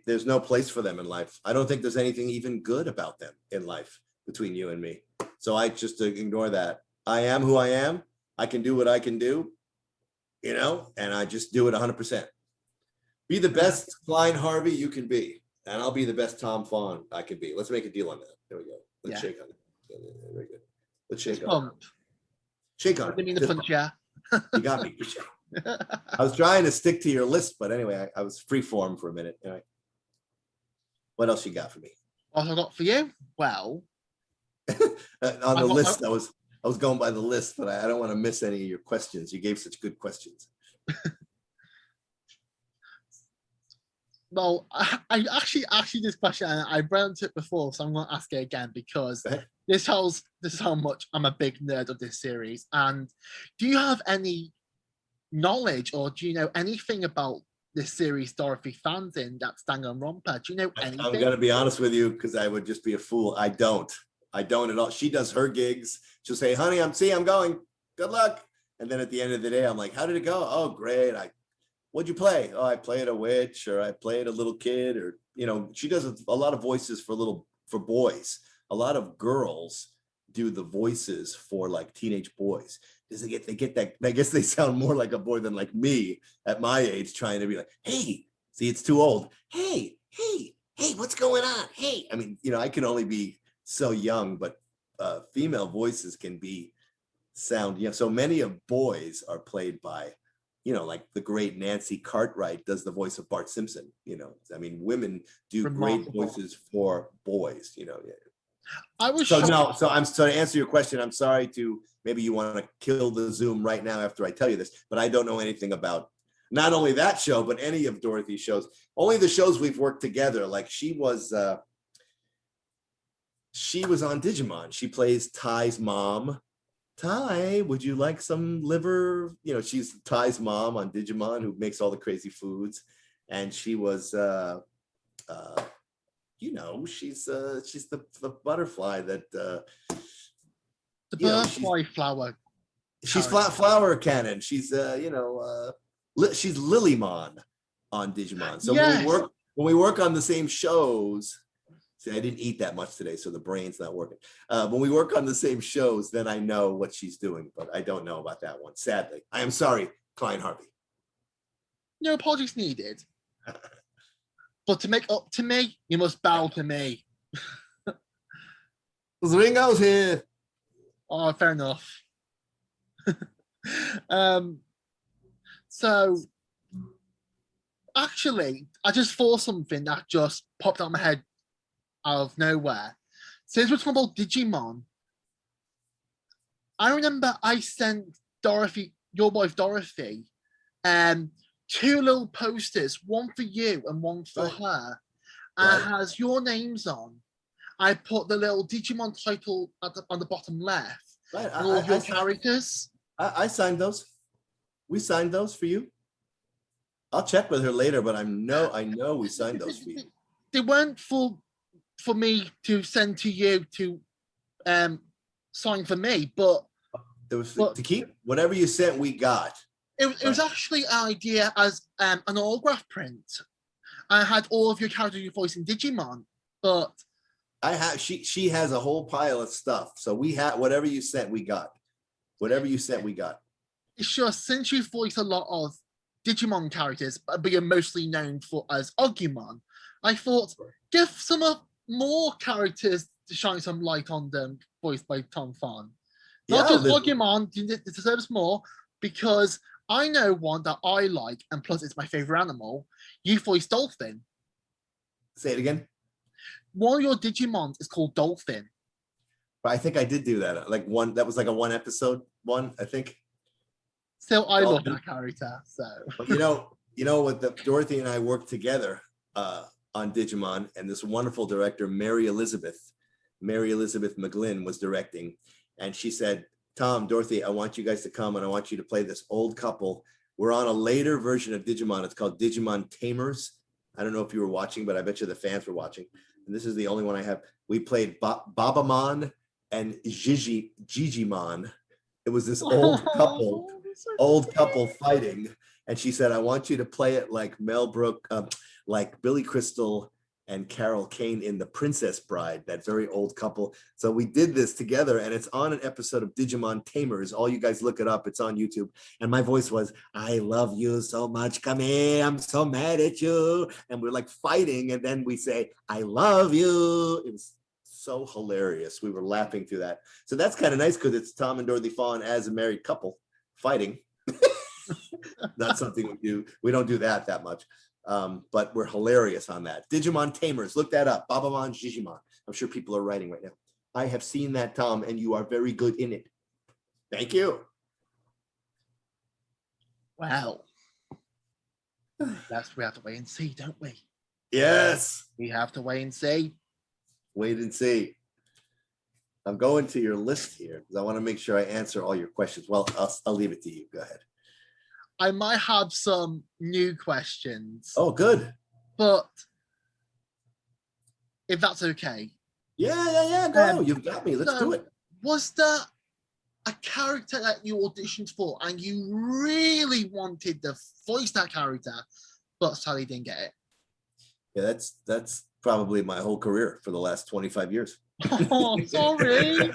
there's no place for them in life. I don't think there's anything even good about them in life between you and me. So I just ignore that. I am who I am. I can do what I can do, you know, and I just do it 100%. Be the best Klein Harvey you can be, and I'll be the best Tom Fahn I can be. Let's make a deal on that. There we go. Let's yeah, shake on it. Very good. Let's it's shake on it. pump. Shake I on didn't it. mean to Fist punch bump. you. You got me. I was trying to stick to your list, but anyway, I was free form for a minute. All right. What else you got for me? What have I got for you? Well, On the I've got, list, I was going by the list, but I don't want to miss any of your questions. You gave such good questions. well, I actually asked you this question and I brought it before, so I'm going to ask it again because this is how much I'm a big nerd of this series. And do you have any knowledge or do you know anything about this series Dorothy fans in that's Danganronpa? Do you know I'm anything? gonna be honest with you because I would just be a fool. I don't. I don't at all. She does her gigs. She'll say, "Honey, I'm going. Good luck." And then at the end of the day, I'm like, "How did it go?" "Oh, great. What'd you play?" "Oh, I played a witch, or I played a little kid, or you know." She does a lot of voices for boys. A lot of girls do the voices for like teenage boys because they get that. I guess they sound more like a boy than like me at my age, trying to be like, "Hey, see, it's too old. Hey, what's going on? Hey." I mean, you know, I can only be so young, but female voices can be sound. You know, so many of boys are played by, you know, like the great Nancy Cartwright does the voice of Bart Simpson. You know, I mean, women do great Remarkable. voices for boys. You know, I was so shocked. no, so to answer your question, I'm sorry to maybe you want to kill the Zoom right now after I tell you this, but I don't know anything about not only that show, but any of Dorothy's shows. Only the shows we've worked together. Like she was on Digimon. She plays Ty's mom. Ty, would you like some liver? You know, she's Ty's mom on Digimon who makes all the crazy foods. And she was you know, she's the butterfly that The you know, butterfly flower. she's character. flower cannon. She's you know, she's Lilymon on Digimon. So Yes, when we work on the same shows, see, I didn't eat that much today, so the brain's not working. When we work on the same shows, then I know what she's doing, but I don't know about that one. Sadly, I am sorry, Klein Harvey. no apologies needed. But to make up to me, you must bow to me. Ringo's here. Oh, fair enough. um, so actually, I just thought something that just popped out of my head out of nowhere. Since we're talking about Digimon, I remember I sent Dorothy, your wife Dorothy, two little posters, one for you and one for Right. her. And Right. it has your names on. I put the little Digimon title on the bottom left. Right. And all of your characters. I signed those. We signed those for you. I'll check with her later, but I know we signed those for you. They weren't for me to send to you to sign for me, but There was to keep whatever you sent, we got. it was actually an idea as an autograph print. I had all of your characters you voice in Digimon, but I have she has a whole pile of stuff. So we had whatever you sent, we got. Whatever you sent, we got. it's just since you voice a lot of Digimon characters, but you're mostly known for as Agumon, I thought give some more characters to shine some light on them, voiced by Tom Fahn. Not just Agumon, it deserves more because I know one that I like, and plus it's my favorite animal. You voice Dolphin. Say it again. One of your Digimons is called Dolphin. But I think I did do that. Like one that was like a one episode one, I think. Still, I love that character. So But you know what? Dorothy and I worked together on Digimon, and this wonderful director, Mary Elizabeth McGlynn, was directing. and she said, Tom, Dorothy, I want you guys to come and I want you to play this old couple. We're on a later version of Digimon. It's called Digimon Tamers. I don't know if you were watching, but I bet you the fans were watching. And this is the only one I have. We played Babamon and Gigimon. It was this old couple fighting. And she said, I want you to play it like Mel Brooks, like Billy Crystal and Carol Kane in The Princess Bride, that very old couple. So we did this together, and it's on an episode of Digimon Tamers. All you guys look it up. It's on YouTube. And my voice was, I love you so much. Come here. I'm so mad at you. And we're like fighting. And then we say, I love you. It was so hilarious. We were laughing through that. So that's kind of nice because it's Tom and Dorothy Fahn as a married couple fighting. Not something we do. We don't do that much. But we're hilarious on that. Digimon Tamers, look that up. Babamon, Gigimon. I'm sure people are writing right now. I have seen that, Tom, and you are very good in it. Thank you. Wow. We have to wait and see, don't we? Yes. We have to wait and see. Wait and see. I'm going to your list here because I want to make sure I answer all your questions. Well, I'll leave it to you. Go ahead. I might have some new questions. Oh, good. But if that's okay. Yeah. Go. You've got me. Let's do it. Was there a character that you auditioned for and you really wanted to voice that character, but sadly didn't get it? Yeah, that's probably my whole career for the last 25 years. Oh, sorry.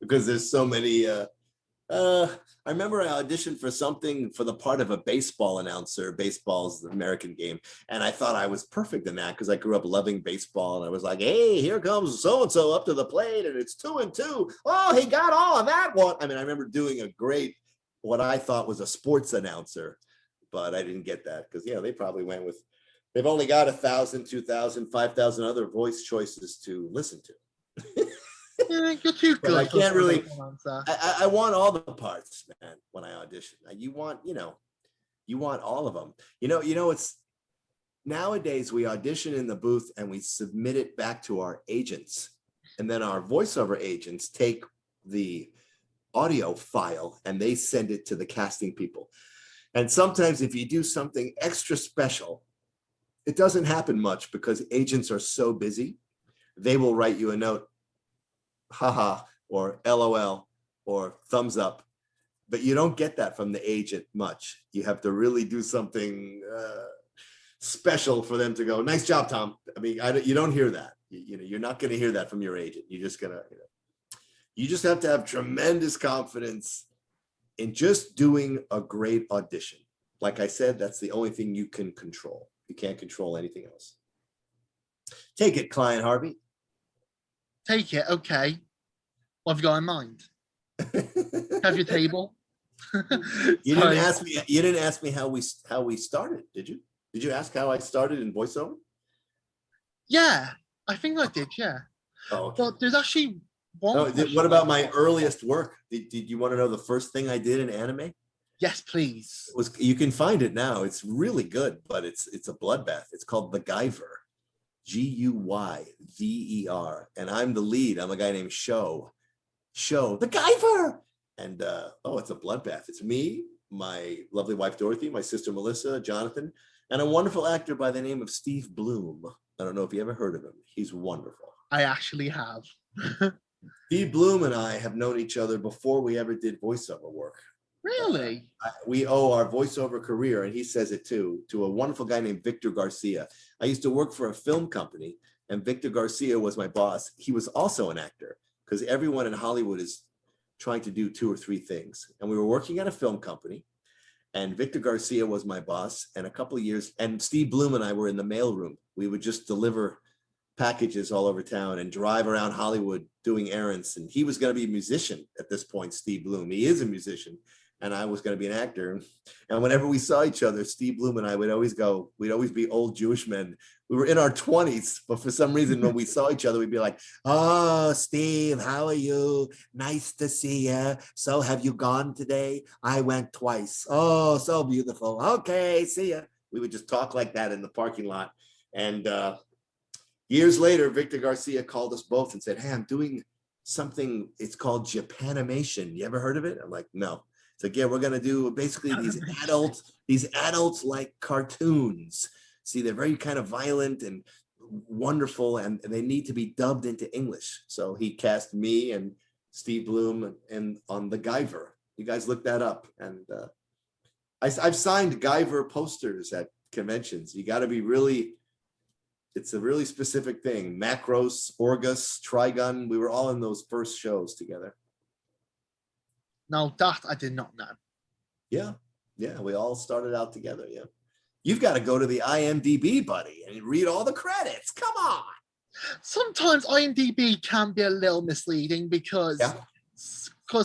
Because there's so many. I remember I auditioned for something for the part of a baseball announcer. Baseball's the American game. And I thought I was perfect in that because I grew up loving baseball. And I was like, hey, here comes so-and-so up to the plate. And it's 2-2. Oh, he got all of that one. I mean, I remember doing a great, what I thought was a sports announcer. But I didn't get that because, they probably went with, they've only got 1,000, 2,000, 5,000 other voice choices to listen to. You're too good. I can't really. I want all the parts, man. When I audition, you want all of them. It's nowadays we audition in the booth and we submit it back to our agents, and then our voiceover agents take the audio file and they send it to the casting people. And sometimes if you do something extra special, it doesn't happen much because agents are so busy. They will write you a note, haha, or LOL, or thumbs up, but you don't get that from the agent much. You have to really do something special for them to go, nice job, Tom. I mean, you don't hear that. You're not going to hear that from your agent. You're just gonna, you just have to have tremendous confidence in just doing a great audition. Like I said, that's the only thing you can control. You can't control anything else. Take it, Client Harvey. Take it, okay. What have you got in mind? Have your table. You didn't ask me how we started, did you? Did you ask how I started in voiceover? Yeah, I think I did. Yeah. Oh, okay. But there's actually one. What about my earliest work? Did you want to know the first thing I did in anime? Yes, please. You can find it now. It's really good, but it's a bloodbath. It's called The Guyver. Guyver, and I'm the lead. I'm a guy named Show, the Guyver, and it's a bloodbath. It's me, my lovely wife Dorothy, my sister Melissa, Jonathan, and a wonderful actor by the name of Steve Bloom. I don't know if you ever heard of him. He's wonderful. I actually have. Steve Bloom and I have known each other before we ever did voiceover work. Really? We owe our voiceover career, and he says it too, to a wonderful guy named Victor Garcia. I used to work for a film company, and Victor Garcia was my boss. He was also an actor because everyone in Hollywood is trying to do 2 or 3 things. And we were working at a film company, and Victor Garcia was my boss. And a couple of years, and Steve Bloom and I were in the mailroom. We would just deliver packages all over town and drive around Hollywood doing errands. And he was going to be a musician at this point, Steve Bloom. He is a musician. And I was going to be an actor. And whenever we saw each other, Steve Bloom and I would always be old Jewish men. We were in our 20s, but for some reason, when we saw each other, we'd be like, oh, Steve, how are you? Nice to see you. So have you gone today? I went twice. Oh, so beautiful. Okay, see ya. We would just talk like that in the parking lot. And years later, Victor Garcia called us both and said, hey, I'm doing something, it's called Japanimation. You ever heard of it? I'm like, no. It's like, yeah, we're gonna do basically these adults like cartoons. See, they're very kind of violent and wonderful, and they need to be dubbed into English. So he cast me and Steve Bloom and on the Guyver. You guys look that up. And I've signed Guyver posters at conventions. You got to be really, it's a really specific thing. Macros, Orgus, Trigun. We were all in those first shows together. Now that I did not know. Yeah. Yeah. We all started out together. Yeah. You've got to go to the IMDb, buddy, and read all the credits. Come on. Sometimes IMDb can be a little misleading because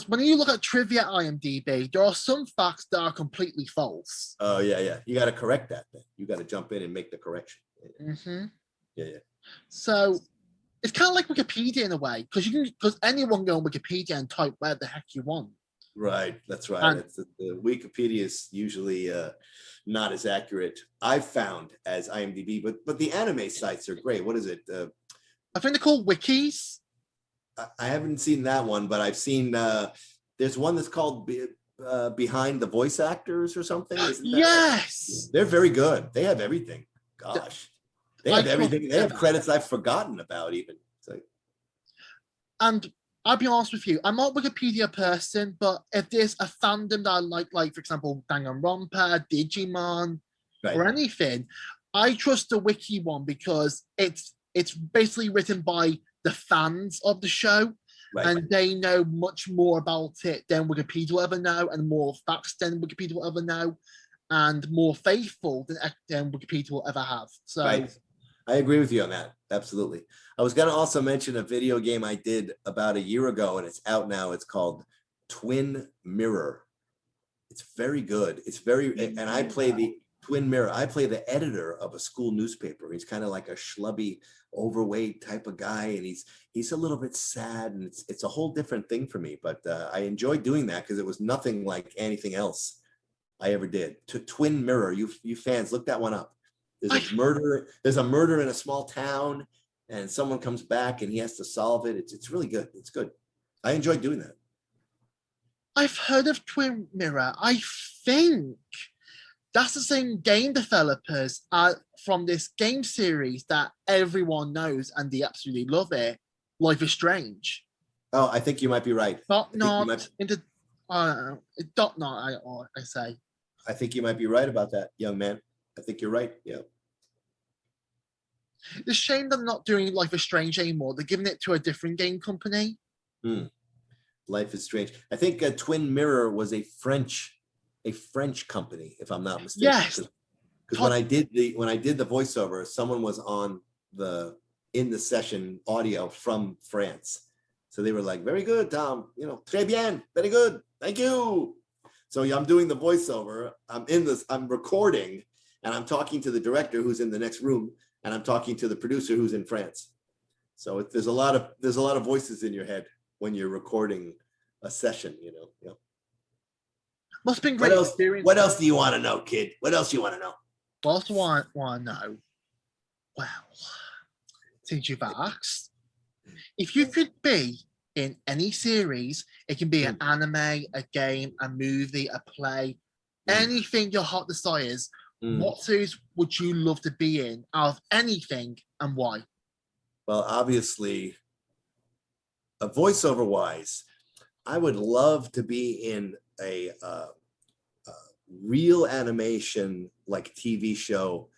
when you look at trivia IMDb, there are some facts that are completely false. Oh, yeah, yeah. You got to correct that then. You got to jump in and make the correction. Mm-hmm. Yeah, yeah. So it's kind of like Wikipedia in a way, because anyone go on Wikipedia and type where the heck you want. Right, that's right. The Wikipedia is usually not as accurate, I've found, as IMDb, but the anime sites are great. What is it? I think they're called wikis. I haven't seen that one, but I've seen there's one that's called Behind the Voice Actors or something. Yes, they're very good. They have everything. Gosh, they have everything. They have credits I've forgotten about even. So. And I'll be honest with you, I'm not a Wikipedia person, but if there's a fandom that I like for example, Danganronpa, Digimon, or anything, I trust the wiki one because it's basically written by the fans of the show, and they know much more about it than Wikipedia will ever know, and more facts than Wikipedia will ever know, and more faithful than Wikipedia will ever have. So. I agree with you on that. Absolutely. I was going to also mention a video game I did about a year ago, and it's out now. It's called Twin Mirror. It's very good. It's and I play the Twin Mirror. I play the editor of a school newspaper. He's kind of like a schlubby, overweight type of guy, and he's a little bit sad, and it's a whole different thing for me. But I enjoyed doing that because it was nothing like anything else I ever did. Twin Mirror. You fans, look that one up. There's a murder in a small town, and someone comes back and he has to solve it. It's really good. It's good. I enjoyed doing that. I've heard of Twin Mirror. I think that's the same game developers from this game series that everyone knows and they absolutely love it. Life is Strange. Oh, I think you might be right. But not into I say. I think you might be right about that, young man. I think you're right. Yeah. It's a shame they're not doing Life is Strange anymore. They're giving it to a different game company. Life is Strange. I think Twin Mirror was a French company, if I'm not mistaken. Yes. Because when I did the voiceover, someone was in the session audio from France. So they were like, very good, Tom. Très bien, very good. Thank you. So I'm doing the voiceover. I'm recording. And I'm talking to the director who's in the next room, and I'm talking to the producer who's in France. So there's a lot of voices in your head when you're recording a session, Yeah. Must have been great experience. What else do you want to know, kid? What else you want to know? What else do I want to know? Well, since you've asked, if you could be in any series, it can be an anime, a game, a movie, a play, anything your heart desires. What series would you love to be in out of anything, and why? Well, obviously, voiceover wise, I would love to be in a real animation like TV show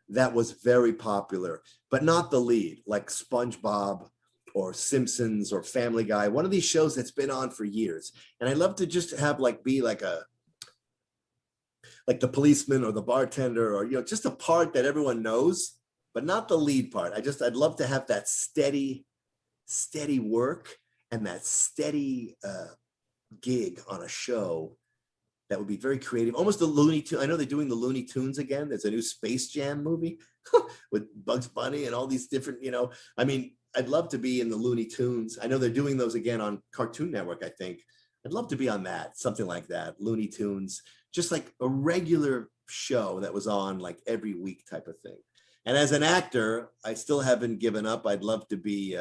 that was very popular, but not the lead, like SpongeBob or Simpsons or Family Guy, one of these shows that's been on for years. And I'd love to just have be like the policeman or the bartender, or just a part that everyone knows, but not the lead part. I'd love to have that steady work and that steady gig on a show that would be very creative, almost the Looney Tunes. I know they're doing the Looney Tunes again. There's a new Space Jam movie with Bugs Bunny and all these different, I'd love to be in the Looney Tunes. I know they're doing those again on Cartoon Network, I think. I'd love to be on that, something like that, Looney Tunes, just like a regular show that was on like every week type of thing. And as an actor, I still haven't given up. I'd love to be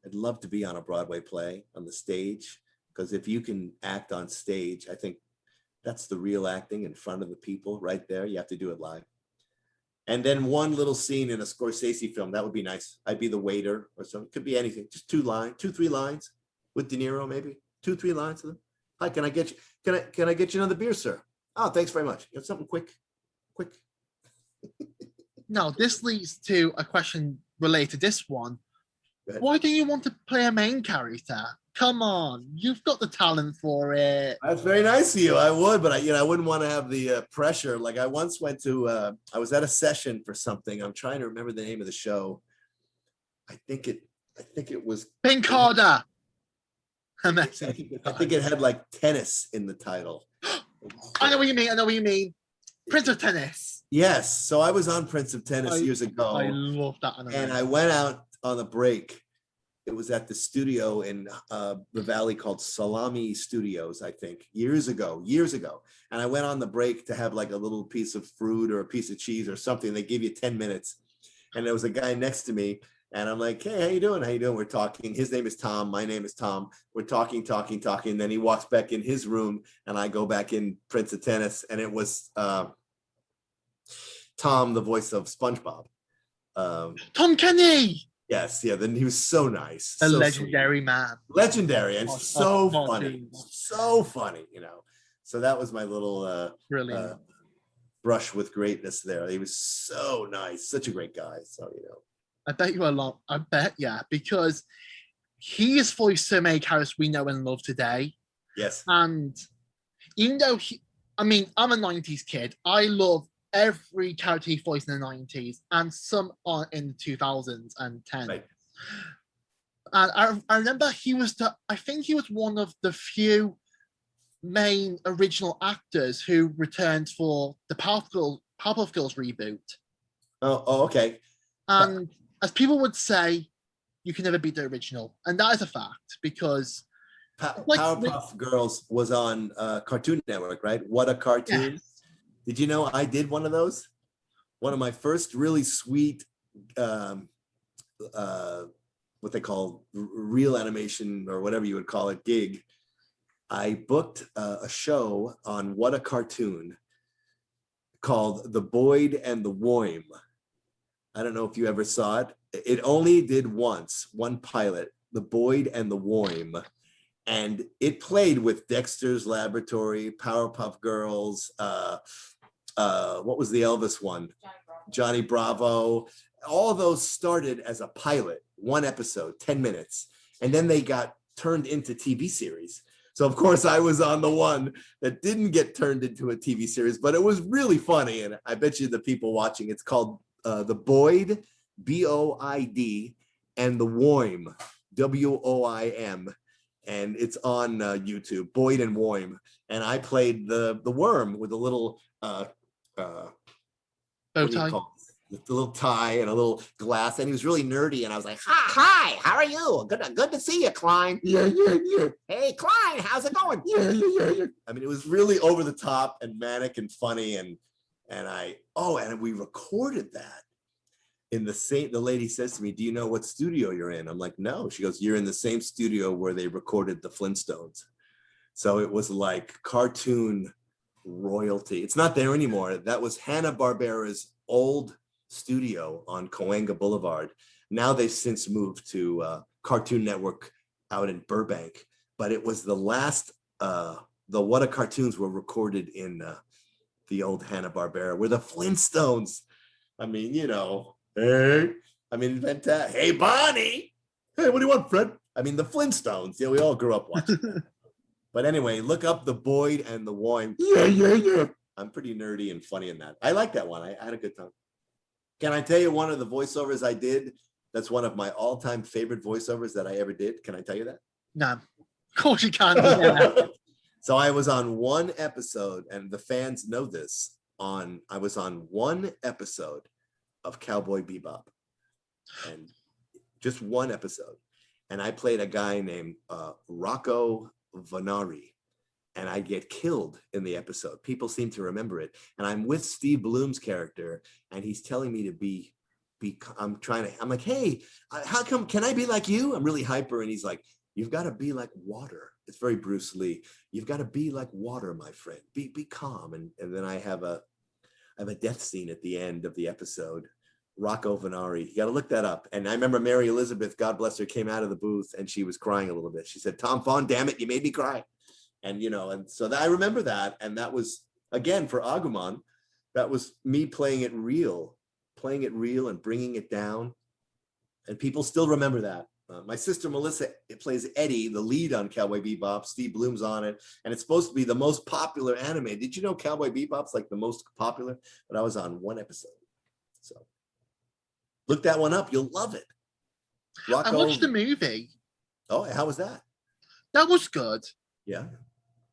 I'd love to be on a Broadway play on the stage, because if you can act on stage, I think that's the real acting in front of the people right there. You have to do it live. And then one little scene in a Scorsese film, that would be nice. I'd be the waiter or something. Could be anything. Just 3 lines with De Niro, maybe 3 lines of them. Hi, can I get you? Can I get you another beer, sir? Oh, thanks very much. You know, something quick. Now, this leads to a question related to this one. Go ahead. Why do you want to play a main character? Come on, you've got the talent for it. That's very nice of you. I would, but I wouldn't want to have the pressure. Like I once went to, I was at a session for something. I'm trying to remember the name of the show. I think it was Pink Harder. I think it had like tennis in the title. I know what you mean. Prince of Tennis. Yes. So I was on Prince of Tennis years ago. I love that anime. And I went out on a break. It was at the studio in the Valley called Salami Studios, I think, years ago. And I went on the break to have like a little piece of fruit or a piece of cheese or something. They give you 10 minutes. And there was a guy next to me. And I'm like, hey, how you doing? We're talking. His name is Tom. My name is Tom. We're talking. And then he walks back in his room and I go back in Prince of Tennis. And it was Tom, the voice of SpongeBob. Tom Kenny. Yes, yeah. Then he was so nice. A so legendary sweet. man. Legendary and so funny. So funny, you know. So that was my little brilliant brush with greatness there. He was so nice, such a great guy. So, you know. I bet you a lot. I bet, yeah, because he has voiced so many characters we know and love today. Yes. And even though I'm a 90s kid. I love every character he voiced in the 90s and some are in the 2000s and 10s. Right. And I remember I think he was one of the few main original actors who returned for the Powerpuff Girls reboot. Oh, okay. And as people would say, you can never beat the original. And that is a fact because Powerpuff Girls was on Cartoon Network, right? What a Cartoon. Yes. Did you know I did one of those? One of my first really sweet, what they call real animation or whatever you would call it, gig. I booked a show on What a Cartoon called The Boyd and the Worm. I don't know if you ever saw it. It only did one pilot, The Boyd and the Worm. And it played with Dexter's Laboratory, Powerpuff Girls, what was the Elvis one? Johnny Bravo. All those started as a pilot, one episode, 10 minutes. And then they got turned into TV series. So of course I was on the one that didn't get turned into a TV series, but it was really funny. And I bet you the people watching, it's called The Boyd, B-O-I-D, and the Worm, W-O-I-M. And it's on YouTube, Boyd and Worm. And I played the worm with a little bow tie. The little tie and a little glass, and he was really nerdy. And I was like, "Hi, how are you? Good to see you, Klein." Yeah. Hey, Klein, how's it going? Yeah. I mean, it was really over the top and manic and funny, and we recorded that in the lady says to me, "Do you know what studio you're in?" I'm like, "No." She goes, "You're in the same studio where they recorded the Flintstones." So it was like cartoon royalty. It's not there anymore. That was Hanna-Barbera's old studio on Cahuenga Boulevard. Now they've since moved to Cartoon Network out in Burbank. But it was the last, the What a Cartoons were recorded in the old Hanna-Barbera, where the Flintstones, I mean, you know, hey, I mean, hey, Bonnie, hey, what do you want, Fred? I mean, the Flintstones, yeah, we all grew up watching that. But anyway, look up The Boyd and the Worm. Yeah. I'm pretty nerdy and funny in that. I like that one. I had a good time. Can I tell you one of the voiceovers I did? That's one of my all-time favorite voiceovers that I ever did. Can I tell you that? No, of course you can't. Yeah. So I was on one episode, and the fans know this. I was on one episode of Cowboy Bebop, and just one episode. And I played a guy named Rocco Vanari, and I get killed in the episode. People seem to remember it. And I'm with Steve Bloom's character, and he's telling me to be I'm like, hey, how come, can I be like you? I'm really hyper. And he's like, you've got to be like water. It's very Bruce Lee. You've got to be like water, my friend. Be calm. And then I have a death scene at the end of the episode. Rocco Venari. You got to look that up. And I remember Mary Elizabeth, God bless her, came out of the booth and she was crying a little bit. She said, Tom Fahn, damn it, you made me cry. And, and so I remember that. And that was, again, for Agumon, that was me playing it real and bringing it down. And people still remember that. My sister Melissa plays Eddie, the lead on Cowboy Bebop. Steve Bloom's on it. And it's supposed to be the most popular anime. Did you know Cowboy Bebop's like the most popular? But I was on one episode. So look that one up. You'll love it. I watched the movie. Oh, how was that? That was good. Yeah.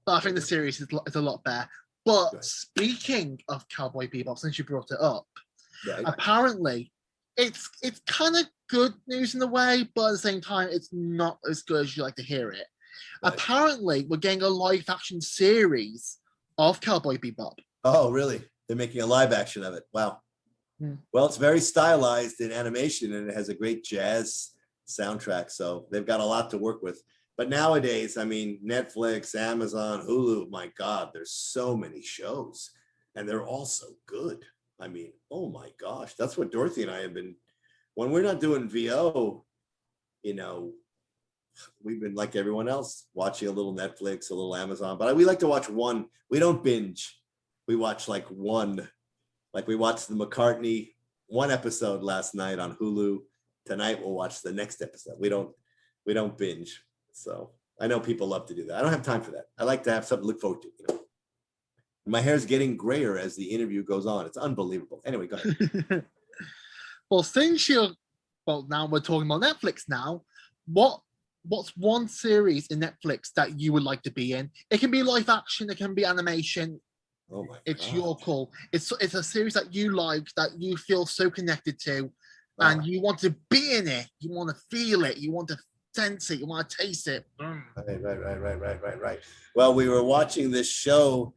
But I think the series is a lot better. But speaking of Cowboy Bebop, since you brought it up, apparently it's kind of good news in a way, but at the same time, it's not as good as you like to hear it. Right. Apparently, we're getting a live action series of Cowboy Bebop. Oh, really? They're making a live action of it. Wow. Well, it's very stylized in animation and it has a great jazz soundtrack. So they've got a lot to work with. But nowadays, I mean, Netflix, Amazon, Hulu, my God, there's so many shows and they're all so good. I mean, oh my gosh, that's what Dorothy and I have been, when we're not doing VO, we've been like everyone else, watching a little Netflix, a little Amazon, but we like to watch one. We don't binge. We watch like one. Like we watched the McCartney one episode last night on Hulu. Tonight we'll watch the next episode. We don't binge. So I know people love to do that. I don't have time for that. I like to have something to look forward to. My hair's getting grayer as the interview goes on. It's unbelievable. Anyway, go ahead. Well, now we're talking about Netflix now. What's one series in Netflix that you would like to be in? It can be live action, it can be animation. Oh my It's God. your call. It's a series that you like, that you feel so connected to, and you want to be in it. You want to feel it. You want to sense it. You want to taste it. Right. Well, we were watching this show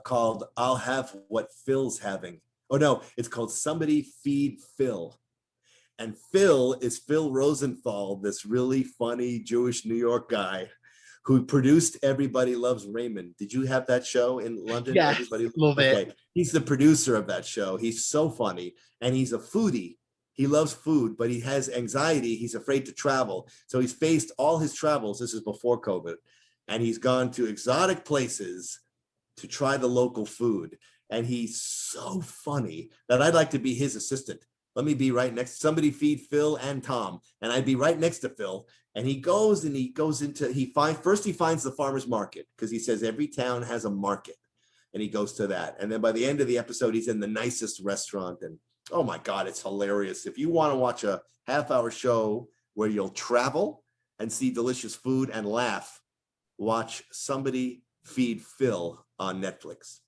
called "I'll Have What Phil's Having." Oh no, it's called Somebody Feed Phil. And Phil is Phil Rosenthal, this really funny Jewish New York guy who produced Everybody Loves Raymond. Did you have that show in London? Yes, love it. He's the producer of that show. He's so funny. And he's a foodie. He loves food, but he has anxiety. He's afraid to travel. So he's faced all his travels. This is before COVID. And he's gone to exotic places to try the local food. And he's so funny that I'd like to be his assistant. Let me be right next. Somebody feed Phil and Tom. And I'd be right next to Phil. And he finds the farmer's market, because he says every town has a market, and he goes to that. And then by the end of the episode, he's in the nicest restaurant. And oh my God, it's hilarious. If you want to watch a half-hour show where you'll travel and see delicious food and laugh, watch Somebody Feed Phil on Netflix.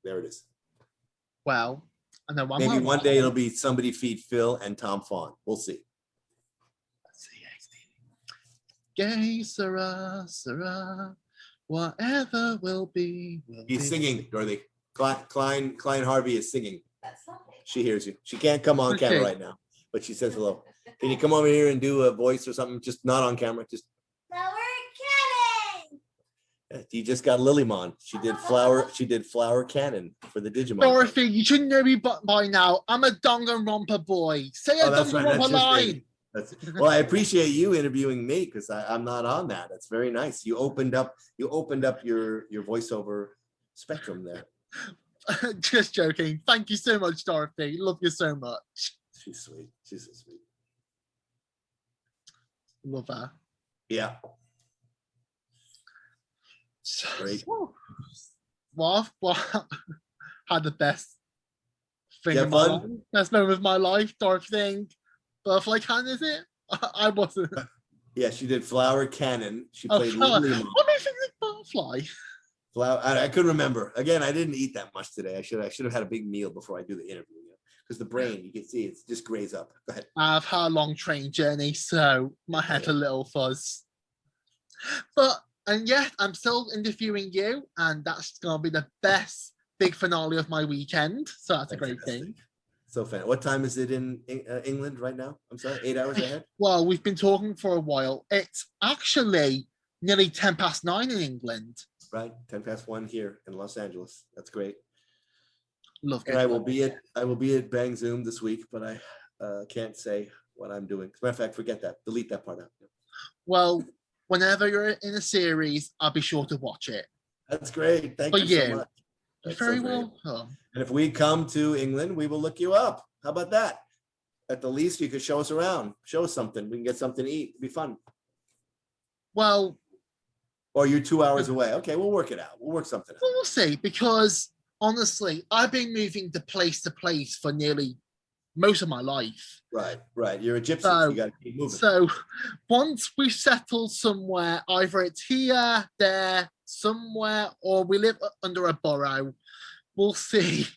There it is. Wow. And then maybe one day it'll be Somebody Feed Phil and Tom Fahn. We'll see. Gay Sarah, whatever will be. He's singing, Dorothy. Klein Harvey is singing. She hears you. She can't come on camera right now, but she says hello. Can you come over here and do a voice or something? Just not on camera. Just. Flower Cannon. You just got Lilymon. She did Flower Cannon for the Digimon. Dorothy, you should know me by now. I'm a Danganronpa boy. Say a Danganronpa line. Well, I appreciate you interviewing me, because I'm not on that. That's very nice. You opened up your voiceover spectrum there. Just joking. Thank you so much, Dorothy. Love you so much. She's sweet. She's so sweet. Love her. Yeah. Great. Well, had the best thing of my life. Best moment of my life. Dorothy. Butterfly Cannon, is it? I wasn't. Yeah, she did Flower Cannon. She played What do you think of Butterfly? Flower. I couldn't remember. Again, I didn't eat that much today. I should have had a big meal before I do the interview. Because the brain, you can see, it's just grays up. Go ahead. I've had a long train journey, so my head's a little fuzz. And yet, I'm still interviewing you, and that's going to be the best big finale of my weekend. So that's a great thing. So fan. What time is it in England right now? I'm sorry, 8 hours ahead. Well, we've been talking for a while. It's actually nearly 9:10 in England. Right, 10 past 1 here in Los Angeles. That's great. Love And good I will weather. be at Bang Zoom this week, but I can't say what I'm doing. As a matter of fact, forget that. Delete that part out. Well, whenever you're in a series, I'll be sure to watch it. That's great. Thank For you so you, much. you're That's so very great. welcome. And if we come to England, we will look you up. How about that? At the least, you could show us around, show us something. We can get something to eat. It'd be fun. Well, Or you're 2 hours away. Okay, we'll work it out. We'll work something out. we'll see, because honestly, I've been moving to place for nearly most of my life. Right, right. You're a gypsy. So, You got to keep moving. So once we settle somewhere, either it's here, there, somewhere, or we live under a borough, we'll see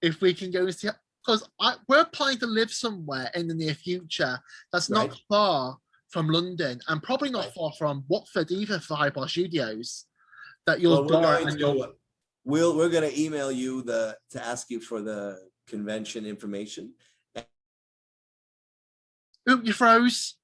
if we can go and see. Because we're planning to live somewhere in the near future that's not Right. far from London, and probably not Right. far from Watford either for Hyper Studios. That your Well, daughter and your we're going to email you to ask you for the convention information. oop, you froze.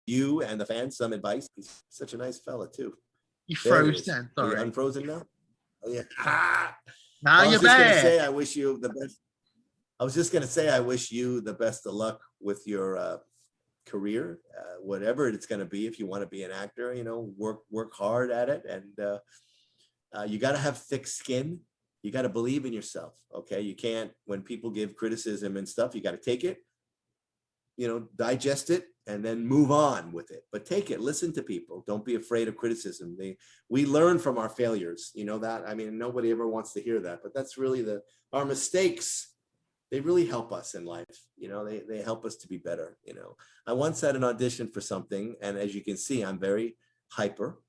You and the fans some advice. He's such a nice fella too. You There he froze is. then. Are you Sorry. unfrozen now? Oh yeah. Ah! Now I you're was just gonna back. say I wish you the best. I was just gonna say I wish you the best of luck with your career, whatever it's gonna be. If you want to be an actor, work hard at it, and you got to have thick skin. You got to believe in yourself. Okay, you can't, when people give criticism and stuff, you got to take it, digest it, and then move on with it. But take it, listen to people. Don't be afraid of criticism. We learn from our failures. You know that? I mean, nobody ever wants to hear that, but that's really our mistakes. They really help us in life. They help us to be better. I once had an audition for something, and as you can see, I'm very hyper,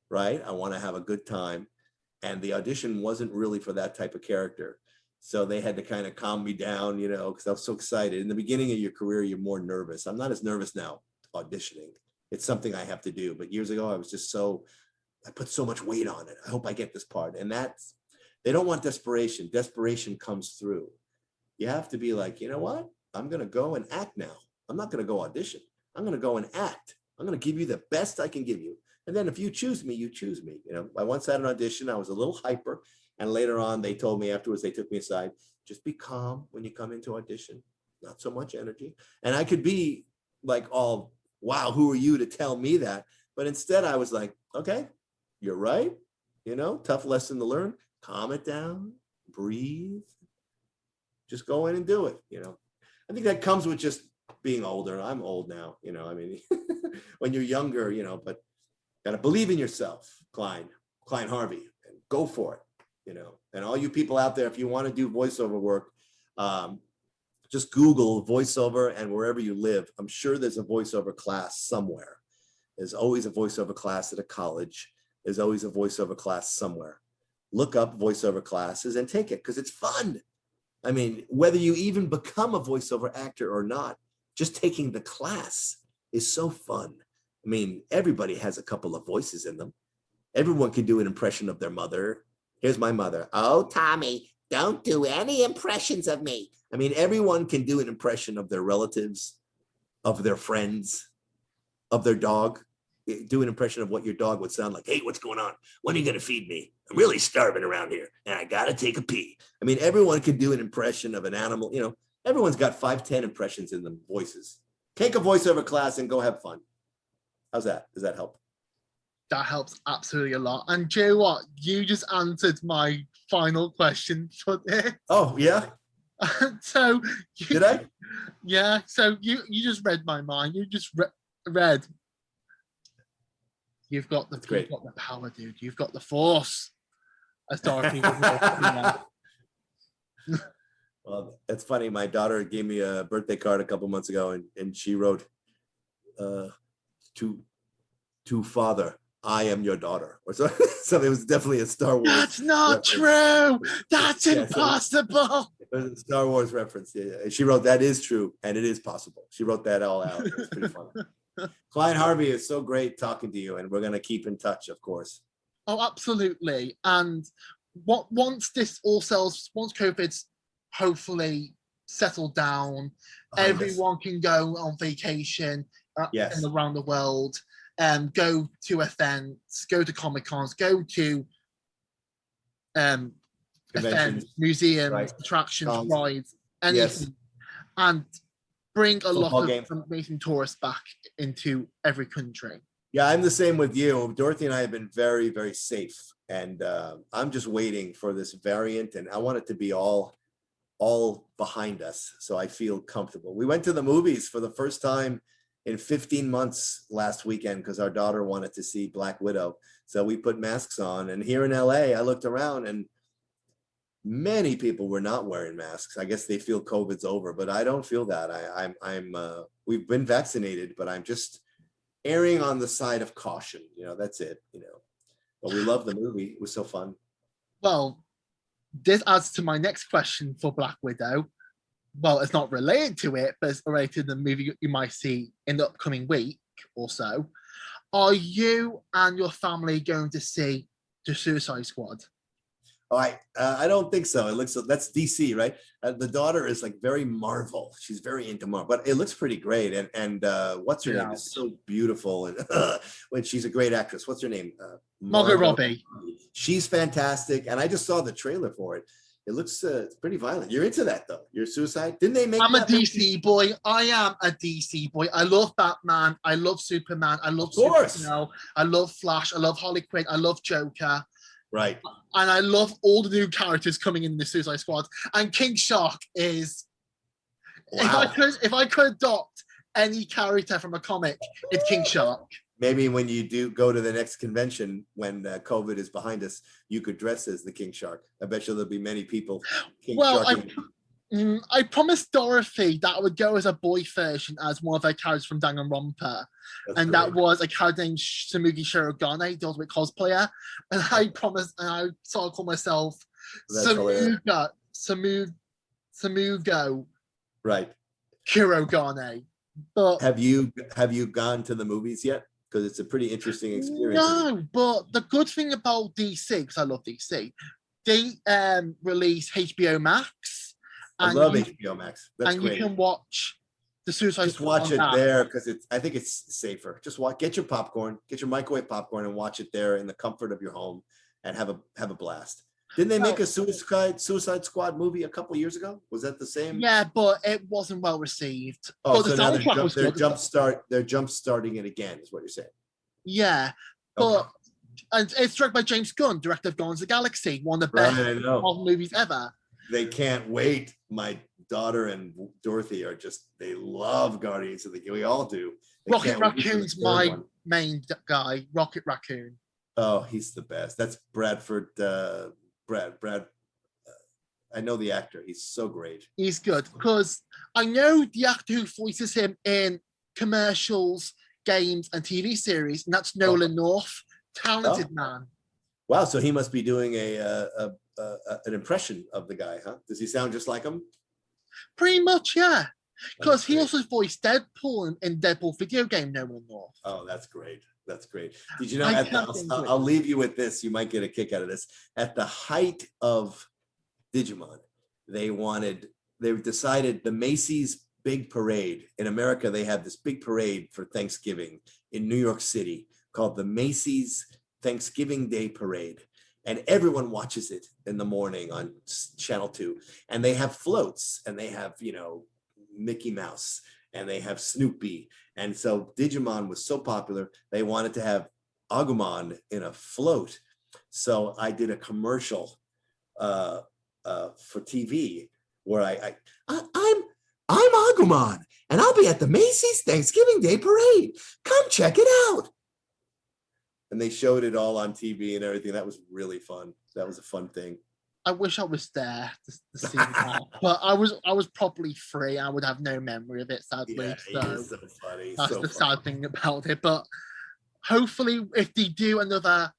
right? I want to have a good time. And the audition wasn't really for that type of character. So they had to kind of calm me down, because I was so excited. In the beginning of your career, you're more nervous. I'm not as nervous now auditioning. It's something I have to do. But years ago, I was just I put so much weight on it. I hope I get this part. And they don't want desperation. Desperation comes through. You have to be like, you know what? I'm going to go and act now. I'm not going to go audition. I'm going to go and act. I'm going to give you the best I can give you. And then if you choose me, you choose me. I once had an audition. I was a little hyper. And later on, they told me afterwards, they took me aside, just be calm when you come into audition, not so much energy. And I could be like, all, wow, who are you to tell me that? But instead I was like, okay, you're right. Tough lesson to learn. Calm it down, breathe, just go in and do it. I think that comes with just being older. I'm old now, I mean, when you're younger, but got to believe in yourself, Klein Harvey, and go for it. And all you people out there, if you want to do voiceover work, just Google voiceover, and wherever you live, I'm sure there's a voiceover class somewhere. There's always a voiceover class at a college. There's always a voiceover class somewhere. Look up voiceover classes and take it, because it's fun. I mean, whether you even become a voiceover actor or not, just taking the class is so fun. I mean, everybody has a couple of voices in them. Everyone can do an impression of their mother. Here's my mother. Oh, Tommy, don't do any impressions of me. I mean, everyone can do an impression of their relatives, of their friends, of their dog. Do an impression of what your dog would sound like. Hey, what's going on? When are you going to feed me? I'm really starving around here, and I got to take a pee. I mean, everyone can do an impression of an animal. Everyone's got 5, 10 impressions in them, voices. Take a voiceover class and go have fun. How's that? Does that help? That helps absolutely a lot. And Joe, what? You just answered my final question for this. Oh, yeah? So Did I? Yeah. So you just read my mind. You just read. You've got the power, dude. You've got the force. As Dorothy would Well, it's funny. My daughter gave me a birthday card a couple months ago, and she wrote, to father, I am your daughter, or so. So it was definitely a Star Wars. That's not reference. true. That's impossible. It was a Star Wars reference. Yeah. She wrote, that is true, and it is possible. She wrote that all out. It's pretty funny. Klein Harvey, it's so great talking to you, and we're gonna keep in touch, of course. Oh, absolutely. And once this all sells, once COVID's hopefully settled down, Behind us. everyone can go on vacation Yes. and around the world, go to events, go to Comic Cons, go to Conventions, events, museums, right? attractions, Cons. rides, Yes. anything, and bring a lot Football of game. amazing tourists back into every country. Yeah, I'm the same with you. Dorothy and I have been very, very safe, and I'm just waiting for this variant, and I want it to be all behind us, so I feel comfortable. We went to the movies for the first time in 15 months last weekend because our daughter wanted to see Black Widow. So we put masks on, and here in LA, I looked around and many people were not wearing masks. I guess they feel COVID's over, but I don't feel that. We've been vaccinated, but I'm just erring on the side of caution. That's it. But we love the movie. It was so fun. Well, this adds to my next question for Black Widow. Well, it's not related to it, but it's related to the movie you might see in the upcoming week or so. Are you and your family going to see the Suicide Squad? I don't think so. It looks, that's DC, right? The daughter is like very Marvel. She's very into Marvel, but it looks pretty great. And what's her name is so beautiful, and when she's a great actress. What's her name? Margot Robbie. She's fantastic, and I just saw the trailer for it. It looks pretty violent. You're into that though. You're Suicide. Didn't they make? I'm a DC boy. I am a DC boy. I love Batman. I love Superman. I love Supergirl. I love Flash. I love Harley Quinn. I love Joker. Right. And I love all the new characters coming in the Suicide Squad. And King Shark is. Wow. If I could adopt any character from a comic, it's King Shark. Maybe when you do go to the next convention, when COVID is behind us, you could dress as the King Shark. I bet you there'll be many people. I promised Dorothy that I would go as a boy version as one of her characters from Danganronpa. And that was a character named Samugi Shirogane, the ultimate cosplayer. And I promised, and I sort of call myself Samugo. Right. Shirogane. But have you gone to the movies yet? Because it's a pretty interesting experience. No, but the good thing about DC, because I love DC, they release HBO Max. I love HBO Max. That's and great. You can watch the Suicide Just watch it there because I think it's safer. Just get your popcorn, get your microwave popcorn, and watch it there in the comfort of your home, and have a blast. Didn't they make a Suicide Squad movie a couple years ago? Was that the same? Yeah, but it wasn't well received. Oh, but so now they're jump starting it again, is what you're saying? Yeah, but and it's directed by James Gunn, director of Guardians of the Galaxy, one of the best Marvel movies ever. They can't wait. My daughter and Dorothy they love Guardians of the Galaxy. We all do. Rocket Raccoon's my main guy. Rocket Raccoon. Oh, he's the best. That's Bradford. Brad. I know the actor. He's so great. He's good because I know the actor who voices him in commercials, games, and TV series, and that's Nolan North. Talented man. Wow, so he must be doing an impression of the guy, huh? Does he sound just like him? Pretty much, yeah. Because he also voiced Deadpool in Deadpool video game, Nolan North. Oh, that's great. That's great. Did you know? I'll leave you with this. You might get a kick out of this. At the height of Digimon, they decided the Macy's big parade in America. They have this big parade for Thanksgiving in New York City called the Macy's Thanksgiving Day Parade. And everyone watches it in the morning on Channel 2. And they have floats, and they have, Mickey Mouse, and they have Snoopy. And so Digimon was so popular, they wanted to have Agumon in a float. So I did a commercial for TV where I'm Agumon, and I'll be at the Macy's Thanksgiving Day Parade. Come check it out. And they showed it all on TV and everything. That was really fun. That was a fun thing. I wish I was there to see that, but I was probably free. I would have no memory of it, sadly. Yeah, it is so funny. That's the sad thing about it. But hopefully, if they do another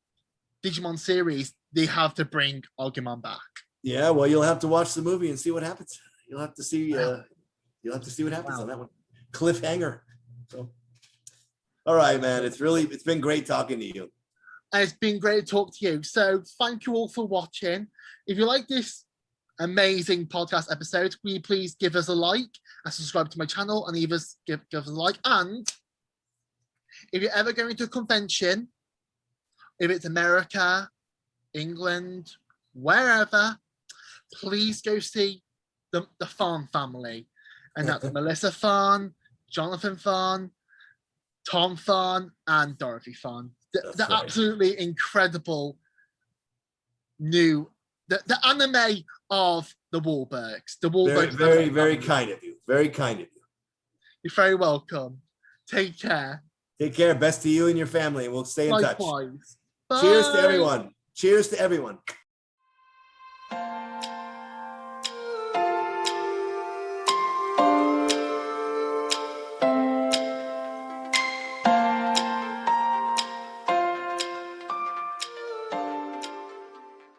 Digimon series, they have to bring Agumon back. Yeah, well, you'll have to watch the movie and see what happens. You'll have to see. You'll have to see what happens on that one. Cliffhanger. So, All right, man. It's been great talking to you. And it's been great to talk to you. So thank you all for watching. If you like this amazing podcast episode, will you please give us a like and subscribe to my channel and give us a like. And if you're ever going to a convention, if it's America, England, wherever, please go see the Fahn family. And that's Melissa Fahn, Jonathan Fahn, Tom Fahn, and Dorothy Fahn. The right. Absolutely incredible the anime of the Wahlbergs. The Wahlbergs. Very kind of you. Very kind of you. You're very welcome. Take care. Take care. Best to you and your family. We'll stay in touch. Likewise. Bye. Cheers to everyone. Cheers to everyone.